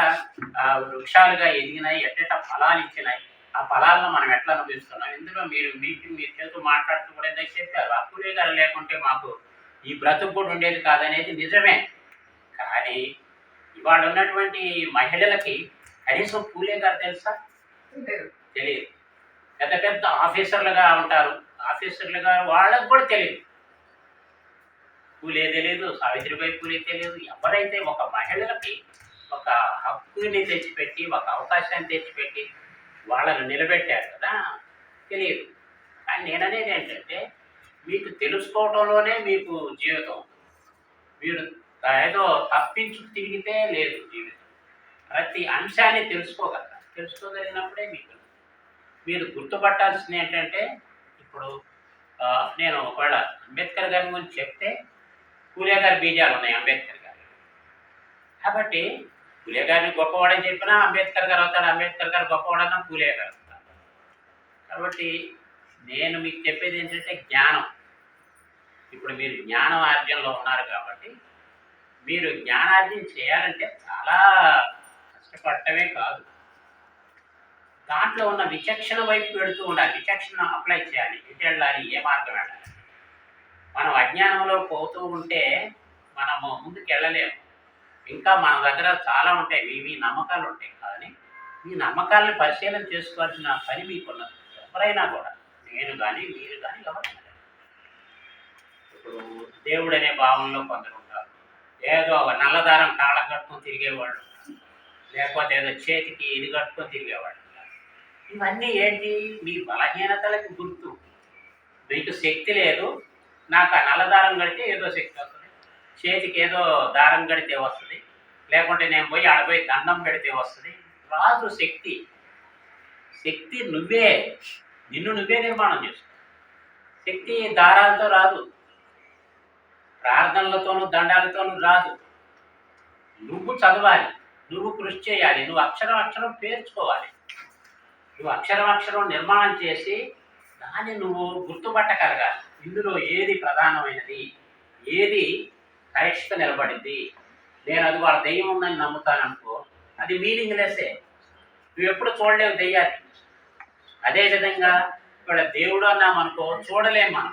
వృక్షాలుగా ఎదిగినాయి, ఎట్టెట్ట ఫలాలు ఇచ్చినాయి, ఆ ఫలాలను మనం ఎట్లా అనుభవిస్తున్నాం. ఇందులో మీరు మీరు చేస్తూ మాట్లాడుతూ కూడా ఎంత చెప్పారు, ఆ పూలే గారు లేకుంటే మాకు ఈ బ్రతుకు కూడా ఉండేది కాదనేది నిజమే. కానీ ఇవాళ ఉన్నటువంటి మహిళలకి కనీసం పూలే గారు తెలుసా? తెలియదు. పెద్ద పెద్ద ఆఫీసర్లుగా ఉంటారు, ఆఫీసర్లుగా వాళ్ళకు కూడా తెలియదు. పూలే తెలియదు, సావిత్రిబాయి పూలే తెలియదు. ఎవరైతే ఒక మహిళలకి ఒక హక్కుని తెచ్చిపెట్టి, ఒక అవకాశాన్ని తెచ్చిపెట్టి వాళ్ళని నిలబెట్టారు కదా, తెలియదు. కానీ నేననేది ఏంటంటే, మీకు తెలుసుకోవడంలోనే మీకు జీవితం. మీరు ఏదో తప్పించు తిరిగితే లేదు జీవితం. ప్రతి అంశాన్ని తెలుసుకోగలరా, తెలుసుకోగలిగినప్పుడే మీకు మీరు గుర్తుపట్టాల్సింది ఏంటంటే, ఇప్పుడు నేను ఒకవేళ అంబేద్కర్ గారి గురించి చెప్తే పూలే గారి బీజాలు ఉన్నాయి అంబేద్కర్ గారు. కాబట్టి పూలే గారిని గొప్పవాడని చెప్పినా అంబేద్కర్ గారు అవుతాడు, అంబేద్కర్ గారు గొప్పవాడన్నా పూలే గారు అవుతాడు. కాబట్టి నేను మీకు చెప్పేది ఏంటంటే జ్ఞానం. ఇప్పుడు మీరు జ్ఞానం ఆర్జనలో ఉన్నారు కాబట్టి మీరు జ్ఞానార్జన చేయాలంటే చాలా కష్టపడటమే కాదు, దాంట్లో ఉన్న విచక్షణ వైపు వెళుతూ ఉండాలి. విచక్షణ అప్లై చేయాలి. ఎటు వెళ్ళాలి, ఏ మార్గం వెళ్ళాలి. మనం అజ్ఞానంలో పోతూ ఉంటే మనము ముందుకు వెళ్ళలేము. ఇంకా మన దగ్గర చాలా ఉంటాయి, మీ నమ్మకాలు ఉంటాయి. కానీ ఈ నమ్మకాలను పరిశీలన చేసుకోవాల్సిన పని మీకున్నది. ఎవరైనా కూడా, నేను కానీ మీరు కానీ ఎవరైనా. ఇప్పుడు దేవుడు అనే భావంలో కొందరు ఉంటారు. ఏదో నల్లదారం కాళ్ళ కట్టుకొని తిరిగేవాళ్ళు, లేకపోతే ఏదో చేతికి ఇది కట్టుకొని తిరిగేవాళ్ళు. ఇవన్నీ ఏంటి? మీ బలహీనతలకు గుర్తు. మీకు శక్తి లేదు, నాకు ఆ నల్లదారం కడితే ఏదో శక్తి వస్తుంది, చేతికి ఏదో దారం కడితే వస్తుంది, లేకుంటే నేను పోయి ఆడపోయి దండం పెడితే వస్తుంది. రాదు శక్తి. శక్తి నువ్వే, నిన్ను నువ్వే నిర్మాణం చేసుకో. శక్తి దారాలతో రాదు, ప్రార్థనలతోనూ దండాలతోనూ రాదు. నువ్వు చదవాలి, నువ్వు కృషి చేయాలి, నువ్వు అక్షరం అక్షరం పేర్చుకోవాలి. నువ్వు అక్షరం అక్షరం నిర్మాణం చేసి దాన్ని నువ్వు గుర్తుపట్టగలగాలి. ఇందులో ఏది ప్రధానమైనది, ఏది కరెక్ట్గా నిలబడింది. నేను అది వాళ్ళ దెయ్యం ఉందని నమ్ముతాననుకో, అది మీనింగ్లెస్సే. నువ్వు ఎప్పుడు చూడలేవు దెయ్యాన్ని. అదేవిధంగా ఇక్కడ దేవుడు అన్నామనుకో, చూడలేము మనం.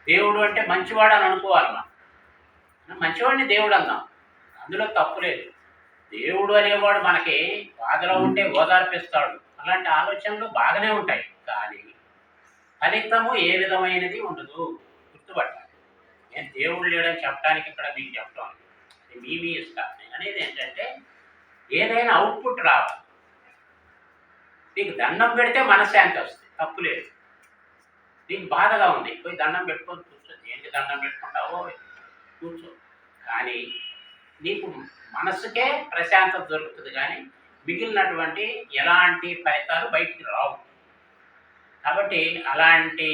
దేవుడు అంటే మంచివాడు అని అనుకోవాలి. మనం మంచివాడిని దేవుడు అన్నాం, అందులో తప్పు లేదు. దేవుడు అనేవాడు మనకి బాధలో ఉంటే ఓదార్పిస్తాడు. అలాంటి ఆలోచనలు బాగానే ఉంటాయి, కానీ ఫలితము ఏ విధమైనది ఉండదు. గుర్తుపట్టాలి. నేను దేవుడు లేడని చెప్పడానికి ఇక్కడ మీకు చెప్తాను, మీ ఇష్టం. అనేది ఏంటంటే ఏదైనా అవుట్పుట్ రావాలి. నీకు దండం పెడితే మనశ్శాంతి వస్తుంది, తప్పు లేదు. నీకు బాధగా ఉంది, పోయి దండం పెట్టుకొని కూర్చోండి. ఏంటి దండం పెట్టుకుంటావో కూర్చో, కానీ నీకు మనస్సుకే ప్రశాంతత దొరుకుతుంది. కానీ మిగిలినటువంటి ఎలాంటి ఫలితాలు బయటికి రావు. కాబట్టి అలాంటి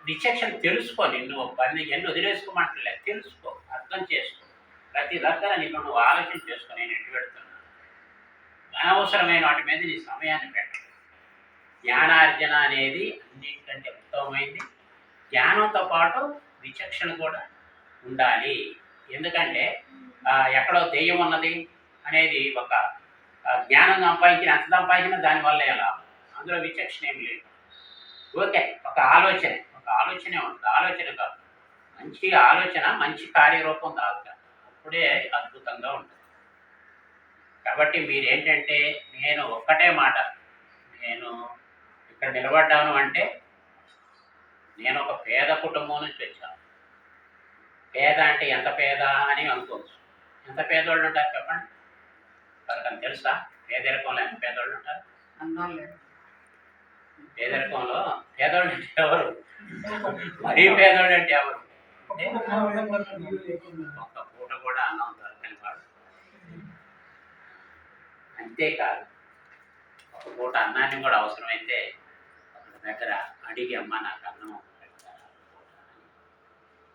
విచక్షణ తెలుసుకో. నిన్ను పని ఎన్ని వదిలేసుకోమంటలే, తెలుసుకో, అర్థం చేసుకో. ప్రతి దగ్గర నిన్ను నువ్వు ఆలోచన చేసుకో. నేను ఎటు పెడుతున్నాను, అనవసరమైన వాటి మీద నీ సమయాన్ని పెట్టు. జ్ఞానార్జన అనేది అన్నింటికంటే ఉత్తమమైంది. జ్ఞానంతో పాటు విచక్షణ కూడా ఉండాలి. ఎందుకంటే ఎక్కడో దెయ్యం ఉన్నది అనేది ఒక జ్ఞానం సంపాదించిన, ఎంత సంపాదించినా దానివల్ల ఎలా, అందులో విచక్షణ ఏమి లేదు. ఓకే, ఒక ఆలోచనే ఉంటుంది. ఆలోచన కాదు, మంచి ఆలోచన మంచి కార్యరూపం దాల్చాలి, అప్పుడే అద్భుతంగా ఉంటుంది. కాబట్టి మీరేంటంటే, నేను ఒక్కటే మాట, నేను ఇక్కడ నిలబడ్డాను అంటే నేను ఒక పేద కుటుంబం నుంచి వచ్చాను. పేద అంటే ఎంత పేద అని అనుకోవచ్చు. ఎంత పేదోళ్ళు ఉంటారు చెప్పండి? వాళ్ళకని తెలుసా పేదరికంలో ఎంత పేదోళ్ళు ఉంటారు? పేదరికంలో పేదోళ్ళు అంటే ఎవరు? మరీ పేదోళ్ళు అంటే ఎవరు? ఒక్క పూట కూడా అన్నం దొరకని వాడు. అంతేకాదు, ఒక పూట అన్నాన్ని కూడా అవసరమైతే ఒక దగ్గర అడిగి, అమ్మ నాకు అన్నం పెడతారా,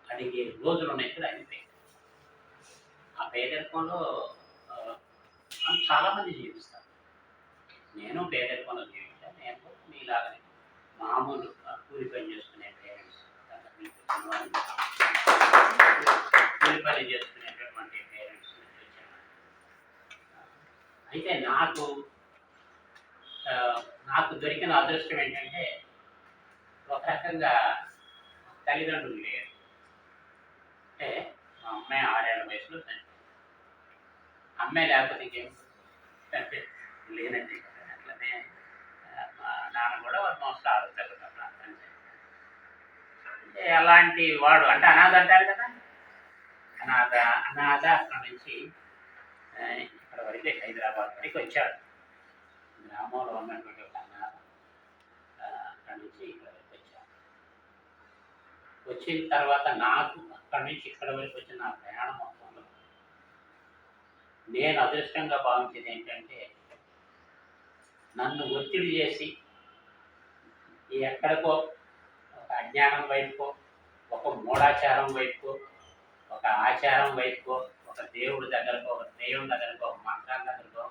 అడిగే రోజులు ఉన్నాయి కూడా. అయిపోయి ఆ పేదరికంలో చాలామంది జీవిస్తారు. నేను పేదరికంలో జీవించాను. నేను మీలాగనే మామూలు కూలి పని చేసుకునే పేరెంట్స్, కూలి పని చేసుకునేటటువంటి పేరెంట్స్ అయితే నాకు దొరికిన అదృష్టం ఏంటంటే ఒక రకంగా తల్లిదండ్రులు లేరు. అంటే మా అమ్మాయి 6 ఏళ్ల వయసులో చనిపోయింది. అమ్మాయి లేకపోతే ఇంకేం లేనండి కదా. అట్లనే మా నాన్న కూడా ఆల్మోస్ట్ ఆరోగ్యంగా ప్రార్థన అంటే అలాంటి వాడు అంటే అనాథ అంటారు కదా. అనాథ అనాథ అక్కడి నుంచి ఇక్కడ వరకు హైదరాబాద్ వరకు వచ్చాడు. గ్రామంలో ఉన్నటువంటి ఒక అనాథ అక్కడి నుంచి ఇక్కడ వరకు వచ్చాడు. వచ్చిన తర్వాత నాకు అక్కడి నుంచి ఇక్కడ వరకు వచ్చిన నా ప్రయాణం మొత్తంలో నేను అదృష్టంగా భావించేది ఏంటంటే నన్ను ఒత్తిడి చేసి ఎక్కడికో ఒక అజ్ఞానం వైపుకో, ఒక మూఢాచారం వైపుకో, ఒక ఆచారం వైపుకో, ఒక దేవుడి దగ్గరకో, ఒక దైవం దగ్గరకో, ఒక మంత్రం దగ్గరకో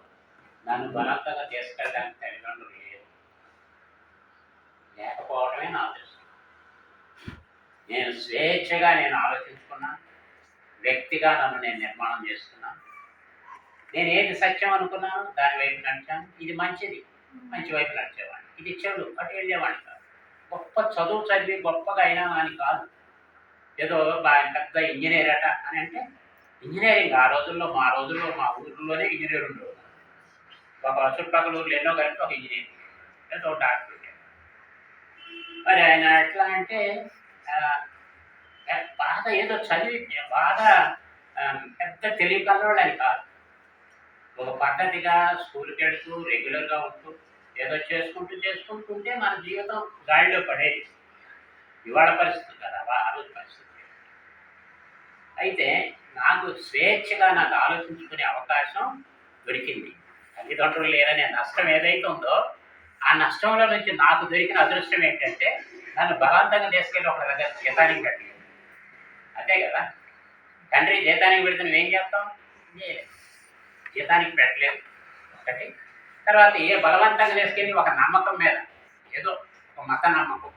నన్ను బలవంతంగా తీసుకెళ్ళడానికి తల్లిదండ్రులు లేకపోవడమే నా అదృష్టం. నేను స్వేచ్ఛగా నేను ఆలోచించుకున్నాను. వ్యక్తిగా నన్ను నేను నిర్మాణం చేసుకున్నాను. నేను ఏది సత్యం అనుకున్నాను దాని వైపు నడిచాను. ఇది మంచిది, మంచి వైపు నడిచేవాడిని. ఇది చెడు అటు వెళ్ళేవాడిని కాదు. గొప్ప చదువు చదివి గొప్పగా అయినా అని కాదు. ఏదో పెద్ద ఇంజనీర్ అట అని అంటే ఇంజనీరింగ్ ఆ రోజుల్లో మా ఊర్లోనే ఇంజనీర్ ఉండేవాడు. ఒక చుట్టుపక్కల ఊర్లు ఎన్నో కలిపి ఒక ఇంజనీర్ ఏదో డాక్టర్. మరి ఆయన ఎట్లా అంటే బాగా ఏదో చదివి బాగా పెద్ద తెలియకల్లోడు అని కాదు. ఒక పద్ధతిగా స్కూల్కి వెళుతూ రెగ్యులర్గా ఉంటూ ఏదో చేసుకుంటుంటే మన జీవితం గాడిలో పడేది. ఇవాళ పరిస్థితి కదా, ఆ రోజు పరిస్థితి. అయితే నాకు స్వేచ్ఛగా నాకు ఆలోచించుకునే అవకాశం దొరికింది. తల్లిదండ్రులు లేరనే నష్టం ఏదైతే ఉందో ఆ నష్టంలో నుంచి నాకు దొరికిన అదృష్టం ఏంటంటే నన్ను బలవంతంగా తీసుకెళ్ళి ఒక దగ్గర జీతానికి పెట్టలేదు. అదే కదా, తండ్రి జీతానికి పెడితే నువ్వేం చేస్తాం? జీతానికి పెట్టలేదు ఒకటి. తర్వాత బలవంతంగా తీసుకెళ్ళి ఒక నమ్మకం మీద ఏదో ఒక మత నమ్మకం,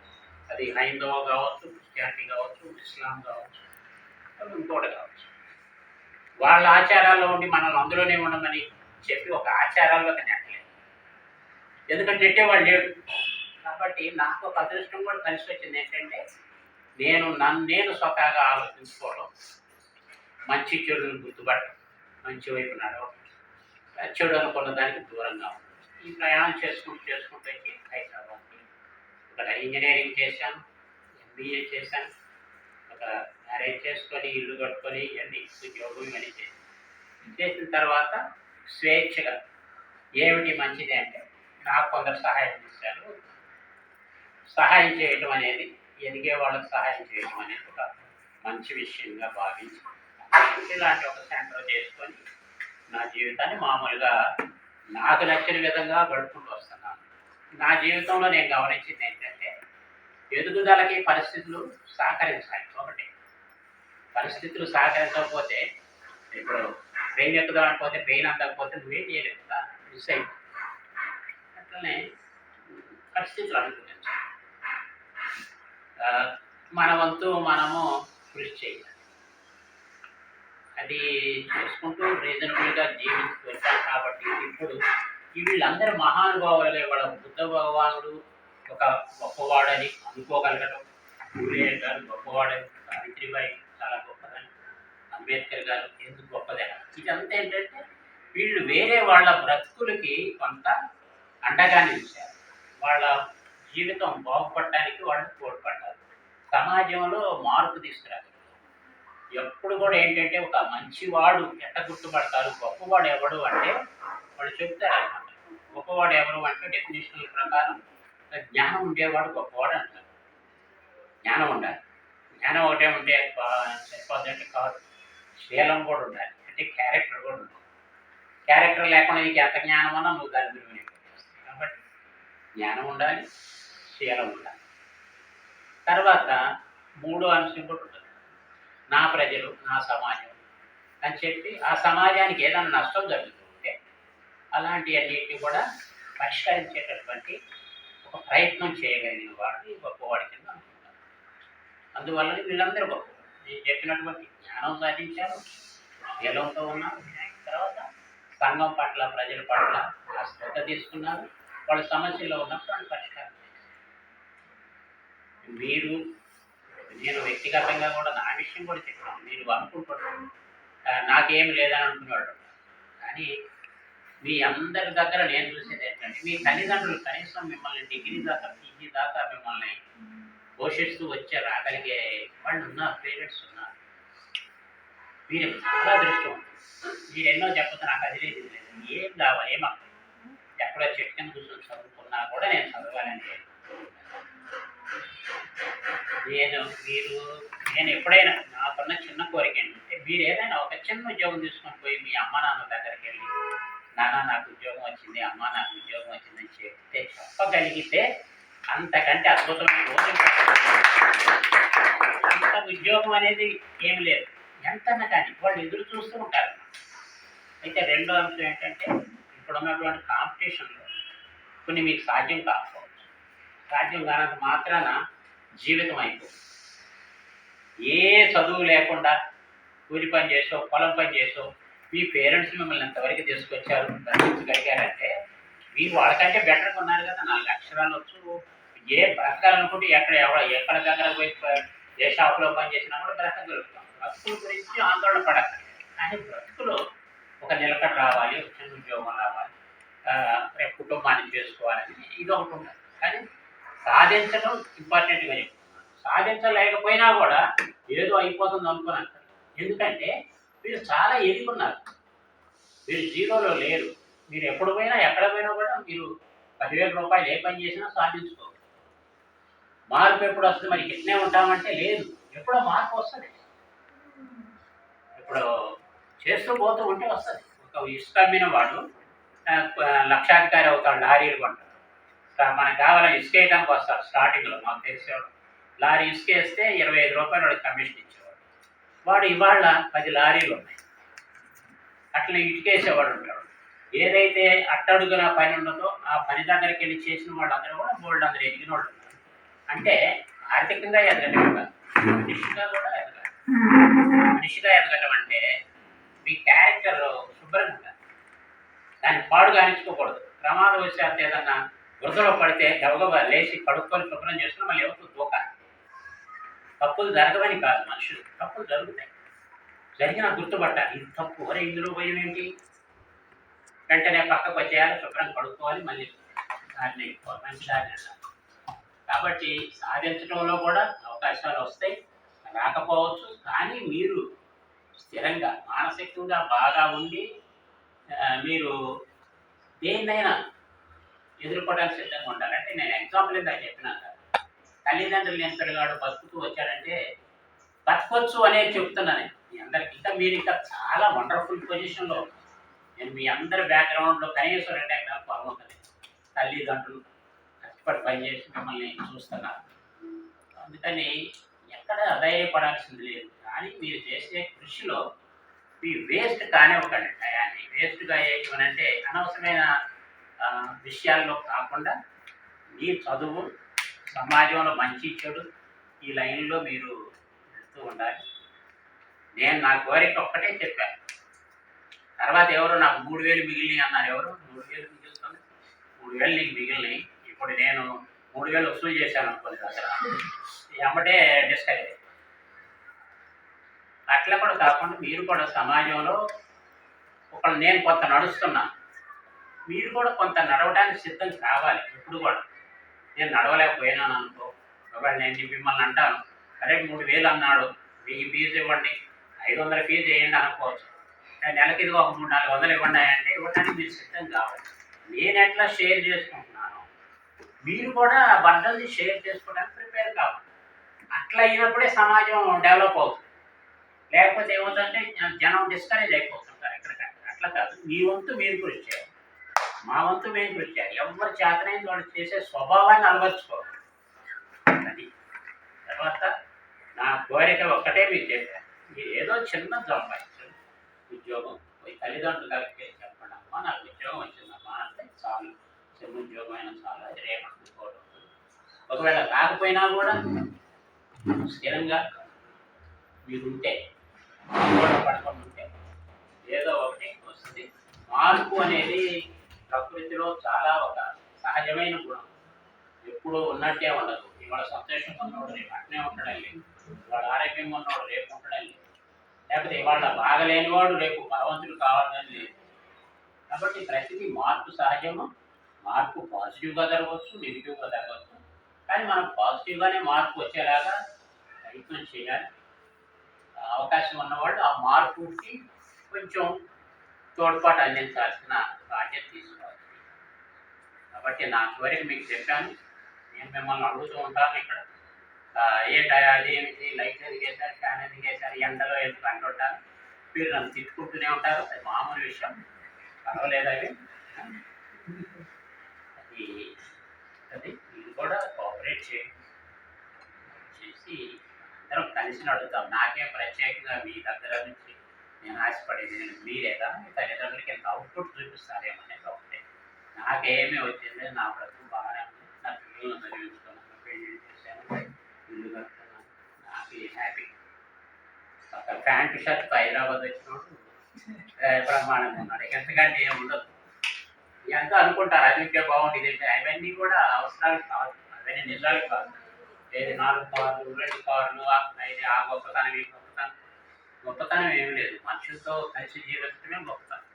అది హైందవ కావచ్చు, క్రిస్టియానిటీ కావచ్చు, ఇస్లాం కావచ్చు, ఇంకోటి కావచ్చు, వాళ్ళ ఆచారాల్లో ఉండి మనల్ని అందులోనే ఉండమని చెప్పి ఒక ఆచారాల్లోకి నెట్టలేదు. ఎందుకంటే నెట్టేవాళ్ళు లేడు. కాబట్టి నాకు ఒక అదృష్టం కూడా కలిసి వచ్చింది ఏంటంటే నేను స్వతహాగా ఆలోచించుకోవడం, మంచి చెడును గుర్తుపట్టడం, మంచి వైపు నడవడం, చెడు అనుకున్న దానికి దూరంగా ఉండడం. ఈ ప్రయాణం చేసుకుంటూ వచ్చి హైదరాబాద్కి ఇక్కడ ఇంజనీరింగ్ చేశాను, MBA చేశాను, ఒక మ్యారేజ్ చేసుకొని ఇల్లు కట్టుకొని ఇవన్నీ ఉద్యోగం ఇవన్నీ చేసిన తర్వాత స్వేచ్ఛగా ఏమిటి మంచిది అంటే నాకు కొందరు సహాయం చేశారు. సహాయం చేయడం అనేది, ఎదిగే వాళ్ళకి సహాయం చేయడం అనేది ఒక మంచి విషయంగా భావించి ఇలాంటి ఒక సెంటర్ చేసుకొని నా జీవితాన్ని మామూలుగా నాకు నచ్చిన విధంగా గడుపుకుంటూ వస్తున్నాను. నా జీవితంలో నేను గమనించింది ఏంటంటే ఎదుగుదలకి పరిస్థితులు సహకరించాలి. ఒకటి, పరిస్థితులు సహకరించకపోతే ఇప్పుడు ట్రైన్ ఎక్కుదాం అనిపోతే ట్రైన్ అందకపోతే నువ్వేం చేయలేవు కదా, మిస్ అయిపో. అట్లనే పరిస్థితులు అనుకూలించాలి. మన వంతు మనము కృషి చేయాలి. అది చేసుకుంటూ రీజనబుల్గా జీవించి వచ్చాను. కాబట్టి ఇప్పుడు వీళ్ళందరూ మహానుభావులుగా వాళ్ళ బుద్ధ భగవానుడు ఒక గొప్పవాడని అనుకోగలగడం, పూలే గారు గొప్పవాడని, సావిత్రిబాయి చాలా గొప్పదని, అంబేద్కర్ గారు ఎందుకు గొప్పదని, ఇదంతా ఏంటంటే వీళ్ళు వేరే వాళ్ళ బ్రతుకులకి కొంత అండగా నిలిచారు. వాళ్ళ జీవితం బాగుపడటానికి వాళ్ళు తోడ్పడ్డారు. సమాజంలో మార్పు తీసుకురాగలరు. ఎప్పుడు కూడా ఏంటంటే ఒక మంచివాడు ఎట్ట గుర్తుపడతారు, గొప్పవాడు ఎవడు అంటే వాళ్ళు చెప్తారు అన్నమాట. గొప్పవాడు ఎవరు అంటే డెఫినేషన్ల ప్రకారం జ్ఞానం ఉండేవాడు గొప్పవాడు అంటారు. జ్ఞానం ఉండాలి. జ్ఞానం ఒకటే ఉంటే సరిపోద్దంటే కాదు, శీలం కూడా ఉండాలి. అంటే క్యారెక్టర్ కూడా ఉండాలి. క్యారెక్టర్ లేకుండా నీకు ఎంత జ్ఞానం అన్నా నువ్వు దాని విలువని. కాబట్టి జ్ఞానం ఉండాలి, శీలం ఉండాలి. తర్వాత మూడో అంశం కూడా ఉంటుంది, నా ప్రజలు, నా సమాజం అని చెప్పి ఆ సమాజానికి ఏదైనా నష్టం జరుగుతూ ఉంటే అలాంటి అన్నింటినీ కూడా పరిష్కరించేటటువంటి ఒక ప్రయత్నం చేయగలిగిన వాడిని గొప్పవాడి కింద అనుకుంటారు. అందువల్ల వీళ్ళందరూ గొప్పవాడు. నేను చెప్పినటువంటి జ్ఞానం సాధించారు, శీలంతో ఉన్నారు, తర్వాత సంఘం పట్ల ప్రజల పట్ల ఆ శ్రద్ధ తీసుకున్నారు. వాళ్ళ సమస్యల్లో ఉన్నప్పుడు వాళ్ళు పరిష్కారం మీరు నేను వ్యక్తిగతంగా కూడా నా విషయం కూడా చెప్పాను. మీరు అనుకుంటున్నాను నాకేమి లేదని అనుకునేవాడు. కానీ మీ అందరి దగ్గర నేను చూసేది ఏంటంటే మీ తల్లిదండ్రులు కనీసం మిమ్మల్ని డిగ్రీ దాకా పీజీ దాకా మిమ్మల్ని పోషిస్తూ వచ్చే రాగలిగే వాళ్ళు ఉన్నారు, పేరెంట్స్ ఉన్నారు. మీరు చాలా దృష్టం. మీరు ఎన్నో చెప్పదు నాకు అది లేదు ఇది లేదు ఏం కావాలి ఏమక్క ఎక్కడో చెట్టు కింద కూర్చొని చదువుకున్నా కూడా నేను చదవాలని నేను ఎప్పుడైనా నాకున్న చిన్న కోరిక ఏంటంటే మీరు ఏదైనా ఒక చిన్న ఉద్యోగం తీసుకొని పోయి మీ అమ్మ నాన్న దగ్గరికి వెళ్ళి నాన్న నాకు ఉద్యోగం వచ్చింది, అమ్మ నాకు ఉద్యోగం వచ్చిందని చెప్పగలిగితే అంతకంటే అద్భుతమైన రోజు. అంత ఉద్యోగం అనేది ఏమి లేదు ఎంతన్నా కానీ వాళ్ళు ఎదురు చూస్తూ ఉంటారు. అయితే రెండో అంశం ఏంటంటే ఇప్పుడున్నటువంటి కాంపిటీషన్లో కొన్ని మీకు సాధ్యం కాకపోవచ్చు. సాధ్యం కానంత మాత్రాన జీవితం అయిపోతుంది. ఏ చదువు లేకుండా కూలి పని చేసో పొలం పని చేసో మీ పేరెంట్స్ మిమ్మల్ని ఎంతవరకు తీసుకొచ్చారు బ్రతికించగలిగారంటే మీరు వాళ్ళకంటే బెటర్గా ఉన్నారు కదా. 4 అక్షరాలు వచ్చు ఏ బ్రతకాలనుకుంటే ఎక్కడ దగ్గర పోయి ఏ షాప్లో పని చేసినా కూడా బ్రతకగలుగుతాం. బ్రతుకుల గురించి ఆందోళన పడకండి. కానీ బ్రతుకులో ఒక నిలకడ రావాలి, ఒక చిన్న ఉద్యోగం రావాలి, రేపు కుటుంబాన్ని చేసుకోవాలని ఇది ఒకటి ఉంటుంది. కానీ సాధించడం ఇంపార్టెంట్గా చెప్తున్నాను. సాధించలేకపోయినా కూడా ఏదో అయిపోతుంది అనుకున్నాను. ఎందుకంటే మీరు చాలా ఎదుగున్నారు. మీరు జీరోలో లేరు. మీరు ఎప్పుడు పోయినా ఎక్కడ పోయినా కూడా మీరు 10,000 రూపాయలు ఏ పని చేసినా సాధించుకోవచ్చు. మార్పు ఎప్పుడు వస్తుంది? మరి ఇట్నే ఉంటామంటే లేదు, ఎప్పుడో మార్పు వస్తుంది. ఇప్పుడు చేస్తూ పోతూ ఉంటే వస్తుంది. ఒక ఇసుక అమ్మిన వాడు లక్షాధికారి అవుతాడు, లారీలు కొంటాడు. మనకు కావాలని ఇసుక వేయడానికి వస్తాడు. స్టార్టింగ్లో మాకు తెలిసేవాడు లారీ ఇసుక వేస్తే 25 రూపాయలు వాడికి కమిషన్ ఇచ్చేవాడు. వాడు ఇవాళ 10 లారీలు ఉన్నాయి. అట్లా ఇటుకేసేవాడు ఉంటాడు. ఏదైతే అట్టడుగున పని ఉండదో ఆ పని దగ్గరికి వెళ్ళి చేసిన వాళ్ళందరూ కూడా బోల్డ్ అందరూ ఎదిగిన వాళ్ళు ఉన్నారు. అంటే ఆర్థికంగా ఎదగటం కాదు, మనిషిగా కూడా ఎదగాలి. మనిషిగా ఎదగటం అంటే మీ క్యారెక్టర్ శుభ్రంగా ఉండాలి. దాన్ని పాడు కానించుకోకూడదు. ప్రమాదవశాత్తు ఏదన్నా వృధలో పడితే గబగబా లేచి కడుక్కొని శుభ్రం చేసుకుని మళ్ళీ ఎవరు దూకాలి. తప్పులు జరగవని కాదు, మనుషులు తప్పులు జరుగుతాయి. జరిగిన గుర్తుపట్టాలి. ఇది తప్పు, ఒరే ఇందులో భయం ఏంటి, వెంటనే పక్కకు వచ్చేయాలి, శుభ్రం కడుక్కోవాలి, మళ్ళీ దాన్ని మంచి దాన్ని వెళ్ళాలి. కాబట్టి సాధించడంలో కూడా అవకాశాలు వస్తాయి, రాకపోవచ్చు. కానీ మీరు స్థిరంగా మానసికంగా బాగా ఉండి మీరు దేన్నైనా ఎదుర్కోవడానికి సిద్ధంగా ఉండాలి. అంటే నేను ఎగ్జాంపుల్ ఇందాక చెప్పినాను కదా, తల్లిదండ్రులు లేని పిల్లగాడు బతుకుతూ వచ్చాడంటే బతకొచ్చు అనేది చెప్తున్నాను మీ అందరికి. ఇంకా మీరు ఇంకా చాలా వండర్ఫుల్ పొజిషన్లో ఉన్నారు. నేను మీ అందరి బ్యాక్గ్రౌండ్లో కనీసం 2 ఎకరాలు పొలం ఉంటుంది. తల్లిదండ్రులు కష్టపడి పనిచేసి మిమ్మల్ని చూస్తున్నారు. అందుకని ఎక్కడ అధైర్యపడాల్సింది లేదు. కానీ మీరు చేసే కృషిలో మీ వేస్ట్ కానివ్వకండి. టయాన్ని వేస్ట్గా అంటే అనవసరమైన విషయాల్లో కాకుండా మీ చదువు, సమాజంలో మంచి చెడు ఈ లైన్లో మీరు వెళ్తూ ఉండాలి. నేను నా కోరిక ఒక్కటే చెప్పాను. తర్వాత ఎవరు నాకు 3,000 మిగిలినాయి అన్నారు. ఎవరు 3,000 మిగులుతుంది? 3,000 నీకు మిగిలినాయి. ఇప్పుడు నేను 3,000 వసూలు చేశాను అనుకోని దగ్గర ఎమ్మటే డిస్కరేజ్. అట్లా కూడా కాకుండా మీరు కూడా సమాజంలో ఒకళ్ళు నేను కొంత నడుస్తున్నాను, మీరు కూడా కొంత నడవడానికి సిద్ధం కావాలి. ఇప్పుడు కూడా నేను నడవలేకపోయినాను అనుకో, ఒకవేళ నేను మిమ్మల్ని అంటాను, అరే 3,000 అన్నాడు, 1000 ఫీజు ఇవ్వండి, 500 ఫీజు వేయండి అనుకోవచ్చు. నెలకి ఇది ఒక 300-400 ఇవ్వండి అంటే ఇవ్వడానికి మీరు సిద్ధం కావాలి. నేను ఎట్లా షేర్ చేసుకుంటున్నాను, మీరు కూడా బర్డన్ని షేర్ చేసుకోవడానికి ప్రిపేర్ కావాలి. అట్లా అయినప్పుడే సమాజం డెవలప్ అవుతుంది. లేకపోతే ఏమవుతుందంటే జనం డిస్కరేజ్ అయిపోతుంటారు ఎక్కడికక్కడ. అట్లా కాదు, మీ వంతు మీరు కృషి చేయాలి, మా వంతు మేము కృషి చేయాలి. ఎవరు చేతనైంది వాళ్ళు చేసే స్వభావాన్ని అలవర్చుకోవాలి. అది తర్వాత నా కోరిక ఒక్కటే మీకు చెప్పాను, మీరు ఏదో చిన్న సంపాదించండి ఉద్యోగం, పోయి తల్లిదండ్రుల దగ్గరికి చెప్పండి, అమ్మా నాకు ఉద్యోగం వచ్చిందమ్మా అంటే చాలు. చిన్న ఉద్యోగం అయినా చాలు, అది రేపటి అనుకోవడం. ఒకవేళ కాకపోయినా కూడా స్థిరంగా మీరుంటే, పడుకొని ఉంటే ఏదో ఒకటి వస్తుంది. మార్పు అనేది ప్రకృతిలో చాలా ఒక సహజమైన గుణం. ఎప్పుడు ఉన్నట్టే ఉండదు. ఇవాళ సంతోషంగా ఉన్నవాడు రేపు అట్నే ఉండడం లేదు, ఇవాళ ఆరోగ్యంగా ఉన్నవాడు రేపు ఉండడం లేదు, లేకపోతే ఇవాళ బాగలేనివాడు రేపు బలవంతుడు కావాలని లేదు. కాబట్టి ప్రతిదీ మార్పు సహజము. మార్పు పాజిటివ్గా జరగవచ్చు, నెగిటివ్గా జరగవచ్చు. కానీ మనం పాజిటివ్గానే మార్పు వచ్చేలాగా ప్రయత్నం చేయాలి. అవకాశం ఉన్నవాళ్ళు ఆ మార్పుకి కొంచెం తోడ్పాటు అందించాల్సిన బాధ్యత తీసుకోవాలి. కాబట్టి నా చివరికి మీకు చెప్పాను. నేను మిమ్మల్ని అడుగుతూ ఉంటాను ఇక్కడ, ఏంటి అదేమిటి, లైట్ ఎందుకు వేశారు, ఫ్యాన్ ఎందుకు వేశారు, ఎండలో ఎందుకు అంటుంటాను. మీరు నన్ను తిట్టుకుంటూనే ఉంటారు. అది మామూలు విషయం, పర్వాలేదు. అది అది మీరు కూడా కోఆపరేట్ చేసి అందరం కలిసి నడుద్దాం. నాకేం ప్రత్యేకంగా మీ దగ్గర నుంచి నేను ఆశపడేది మీరేదా మీ తల్లిదండ్రులకి ఎంత అవుట్పుట్ చూపిస్తారేమో అనేది ఒకటే. నాకేమీ వచ్చింది, నా బ్రతుకు బాగానే ఉంది, నా పిల్లలను చదివించుకున్నాను, పెళ్లి చేశాను, ఇల్లు కట్టుకున్నాను, నాకు హ్యాపీ. ఒక ప్యాంటు షర్ట్ హైదరాబాద్ వచ్చినప్పుడు బ్రహ్మాండంగా ఉన్నాడు. ఎంతకంటే ఏమి ఉండదు. ఎంత అనుకుంటారు అది ఉంటే బాగుంటుంది అంటే అవన్నీ కూడా అవసరాలు కాదు, అవన్నీ నిజాలు కాదు. ఏది 4 కార్లు 2 కార్లు ఇది ఆ గొప్పతనం ఈ గొప్పతనం, గొప్పతనం ఏమి లేదు. మనుషులతో కలిసి జీవించడమే గొప్పతనం.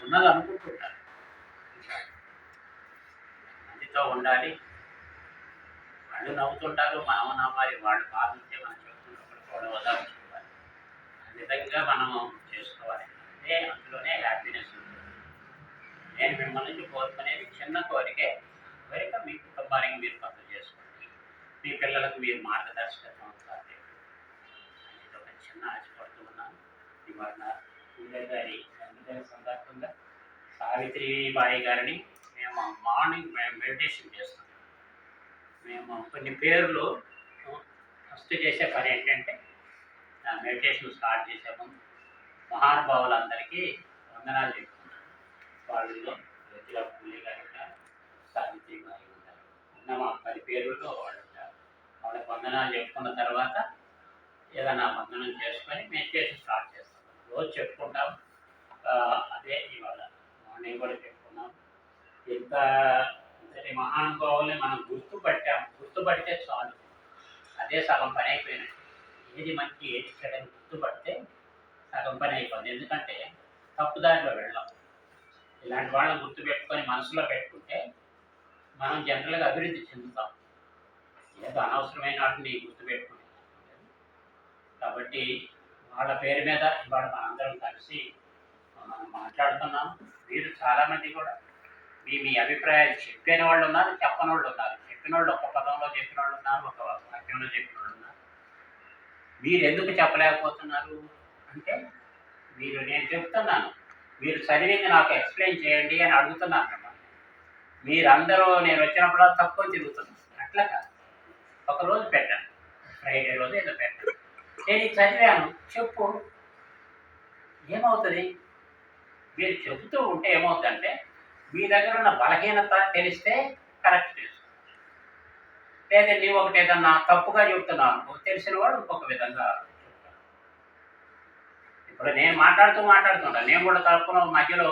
ఉన్నది అనుకుంటుంటారు. మందితో ఉండాలి, వాళ్ళు నవ్వుతుంటారు, మనం నవ్వాలి. వాళ్ళు బాగుంటే మనం చెప్తుంటారు, కూడా వదాల్చుకోవాలి. ఆ విధంగా మనం చేసుకోవాలి. అంటే అందులోనే హ్యాపీనెస్ ఉంటుంది. నేను మిమ్మల్ని కోరుకునేది చిన్న కోరిక మీ కుటుంబానికి మీరు పనులు చేసుకోండి, మీ పిల్లలకు మీరు మార్గదర్శకత్వం అవుతారు. అనేది ఒక చిన్న ఆశపడుతూ ఉన్నాను. ఇవాళ పూజ గారి జన్మదిన సందర్భంగా సావిత్రిబాయి గారిని మేము మార్నింగ్ మెడిటేషన్ చేస్తాం. మేము కొన్ని పేర్లు ఫస్ట్ చేసే పని ఏంటంటే మెడిటేషన్ స్టార్ట్ చేసే ముందు మహానుభావులందరికీ వందనాలు చెప్పుకుంటాం. వాళ్ళలో జ్యోతిరా పూలే గారు ఉంటారు, సావిత్రిబాయి ఉంటారు, ఉన్న మా 10 పేర్లతో వాళ్ళు ఉంటారు. వాళ్ళకి వందనాలు చెప్పుకున్న తర్వాత ఏదైనా వందనం చేసుకొని మెడిటేషన్ స్టార్ట్ చేస్తాం. రోజు చెప్పుకుంటాం. అదే ఇవాళ మార్నింగ్ కూడా చెప్పుకున్నాం. ఇంతటి మహానుభావుల్ని మనం గుర్తుపడితే చాలు, అదే సగం పని అయిపోయినట్టు. ఏది మంచి ఏది చెడని గుర్తుపడితే సగం పని అయిపోయింది. ఎందుకంటే తప్పుదారిలో వెళ్ళాం. ఇలాంటి వాళ్ళని గుర్తుపెట్టుకొని మనసులో పెట్టుకుంటే మనం జనరల్గా అభివృద్ధి చెందుతాం. ఏదో అనవసరమైన వాటిని గుర్తుపెట్టుకుంటాం. కాబట్టి వాళ్ళ పేరు మీద ఇవాళ మనందరం కలిసి మనం మాట్లాడుతున్నాం. మీరు చాలామంది కూడా మీ అభిప్రాయాలు చెప్పిన వాళ్ళు ఉన్నారు, చెప్పని వాళ్ళు ఉన్నారు. చెప్పిన వాళ్ళు ఒక పదంలో చెప్పిన వాళ్ళు ఉన్నారు, ఒక వాక్యంలో చెప్పిన వాళ్ళు ఉన్నారు. మీరు ఎందుకు చెప్పలేకపోతున్నారు అంటే నేను చెప్తున్నాను, మీరు చదివింది నాకు ఎక్స్ప్లెయిన్ చేయండి అని అడుగుతున్నాను మిమ్మల్ని. మీరందరూ నేను వచ్చినప్పుడు తక్కువ తిరుగుతున్నాను. అట్లా కాదు, ఒకరోజు పెట్టాను, ఫ్రైడే రోజు ఏదో పెట్టాను, నేను ఇది చదివాను చెప్పు, ఏమవుతుంది? మీరు చెబుతూ ఉంటే ఏమవుతుందంటే మీ దగ్గర ఉన్న బలహీనత తెలిస్తే కరెక్ట్ చేసుకో. లేదా నీవు ఒకటి ఏదన్నా తప్పుగా చెప్తున్నాను తెలిసిన వాడు ఇంకొక విధంగా చెప్తాను. ఇప్పుడు నేను మాట్లాడుతుంటాను. నేను కూడా తరపున మధ్యలో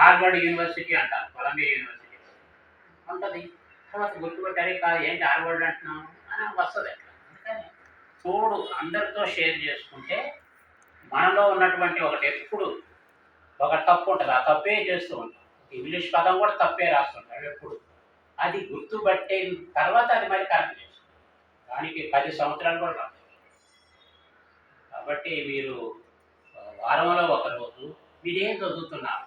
హార్వర్డ్ యూనివర్సిటీ అంటాను, కొలంబియా యూనివర్సిటీ ఉంటుంది. తర్వాత గుర్తుపెట్టారే కాదు, ఏంటి హార్వర్డ్ అంటున్నాను అని వస్తుంది. అట్లా అందుకని తోడు అందరితో షేర్ చేసుకుంటే మనలో ఉన్నటువంటి ఒకటి ఎప్పుడు ఒక తప్పు ఉంటుంది, ఆ తప్పే చేస్తూ ఉంటాం. ఇంగ్లీష్ పదం కూడా తప్పే రాస్తుంటాం ఎప్పుడు. అది గుర్తుపట్టిన తర్వాత అది మరి కరెక్ట్ చేస్తాం. దానికి 10 సంవత్సరాలు కూడా రాదు. కాబట్టి మీరు వారంలో ఒకరోజు మీరేం చదువుతున్నారు,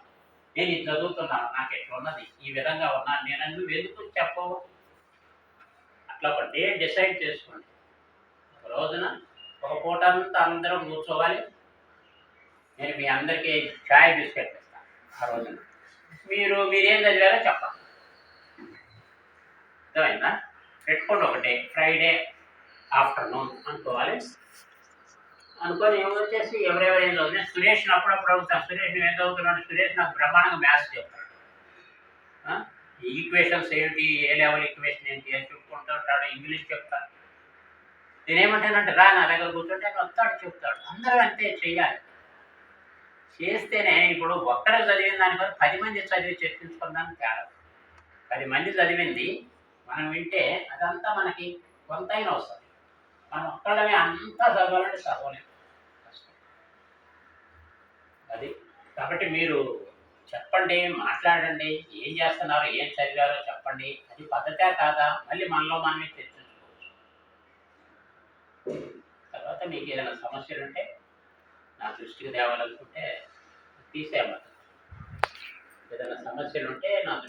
నేను ఇది చదువుతున్నాను, నాకు ఎట్లా ఉన్నది, ఈ విధంగా ఉన్నాను నేను, నువ్వు ఎందుకు చెప్పవు? అట్లా ఒక డే డిసైడ్ చేసుకోండి. ఒక రోజున ఒక పూట అంతా అందరం కూర్చోవాలి. నేను మీ అందరికీ చాయ్ బిస్కెట్ ఇస్తాను. ఆ రోజున మీరేం చదివారో చెప్పాలి. అర్థమైందా? పెట్టుకోండి. ఒకటే ఫ్రైడే ఆఫ్టర్నూన్ అనుకోవాలి. అనుకొని వచ్చేసి ఎవరెవరేం చదువుతుంది. సురేష్ని అప్పుడప్పుడు అడుగుతాను, సురేష్ నువ్వు ఏం చదువుతున్నాడు? సురేష్ నాకు బ్రహ్మాండంగా మ్యాథ్స్ చెప్తాడు. ఈక్వేషన్స్ ఏంటి, ఏ లెవెల్ ఈక్వేషన్ ఏంటి అని చెప్పుకుంటూ ఉంటాడు. ఇంగ్లీష్ చెప్తాను. నేనేమంటానంటే రా నా దగ్గర కూర్చుంటే ఆయన వస్తాడు చెప్తాడు. అందరూ అంతే చెయ్యాలి. చేస్తేనే ఇప్పుడు ఒక్కడే చదివిన దానికన్నా 10 మంది చదివి చర్చించుకుందానికి తేడా. 10 మంది చదివింది మనం వింటే అదంతా మనకి కొంతైనా వస్తుంది. మనం ఒక్కళ్ళమే అంతా చదవాలంటే చదవలేము. కష్టం. అది. కాబట్టి మీరు చెప్పండి, మాట్లాడండి. ఏం చేస్తున్నారో, ఏం చదివారో చెప్పండి. అది పద్ధతే కాదా మళ్ళీ మనలో మనమే చర్చించుకోవచ్చు. తర్వాత మీకు ఏదైనా సమస్యలుంటే నా దృష్టికి తేవాలనుకుంటే తీసేయమని. ఏదైనా సమస్యలుంటే నా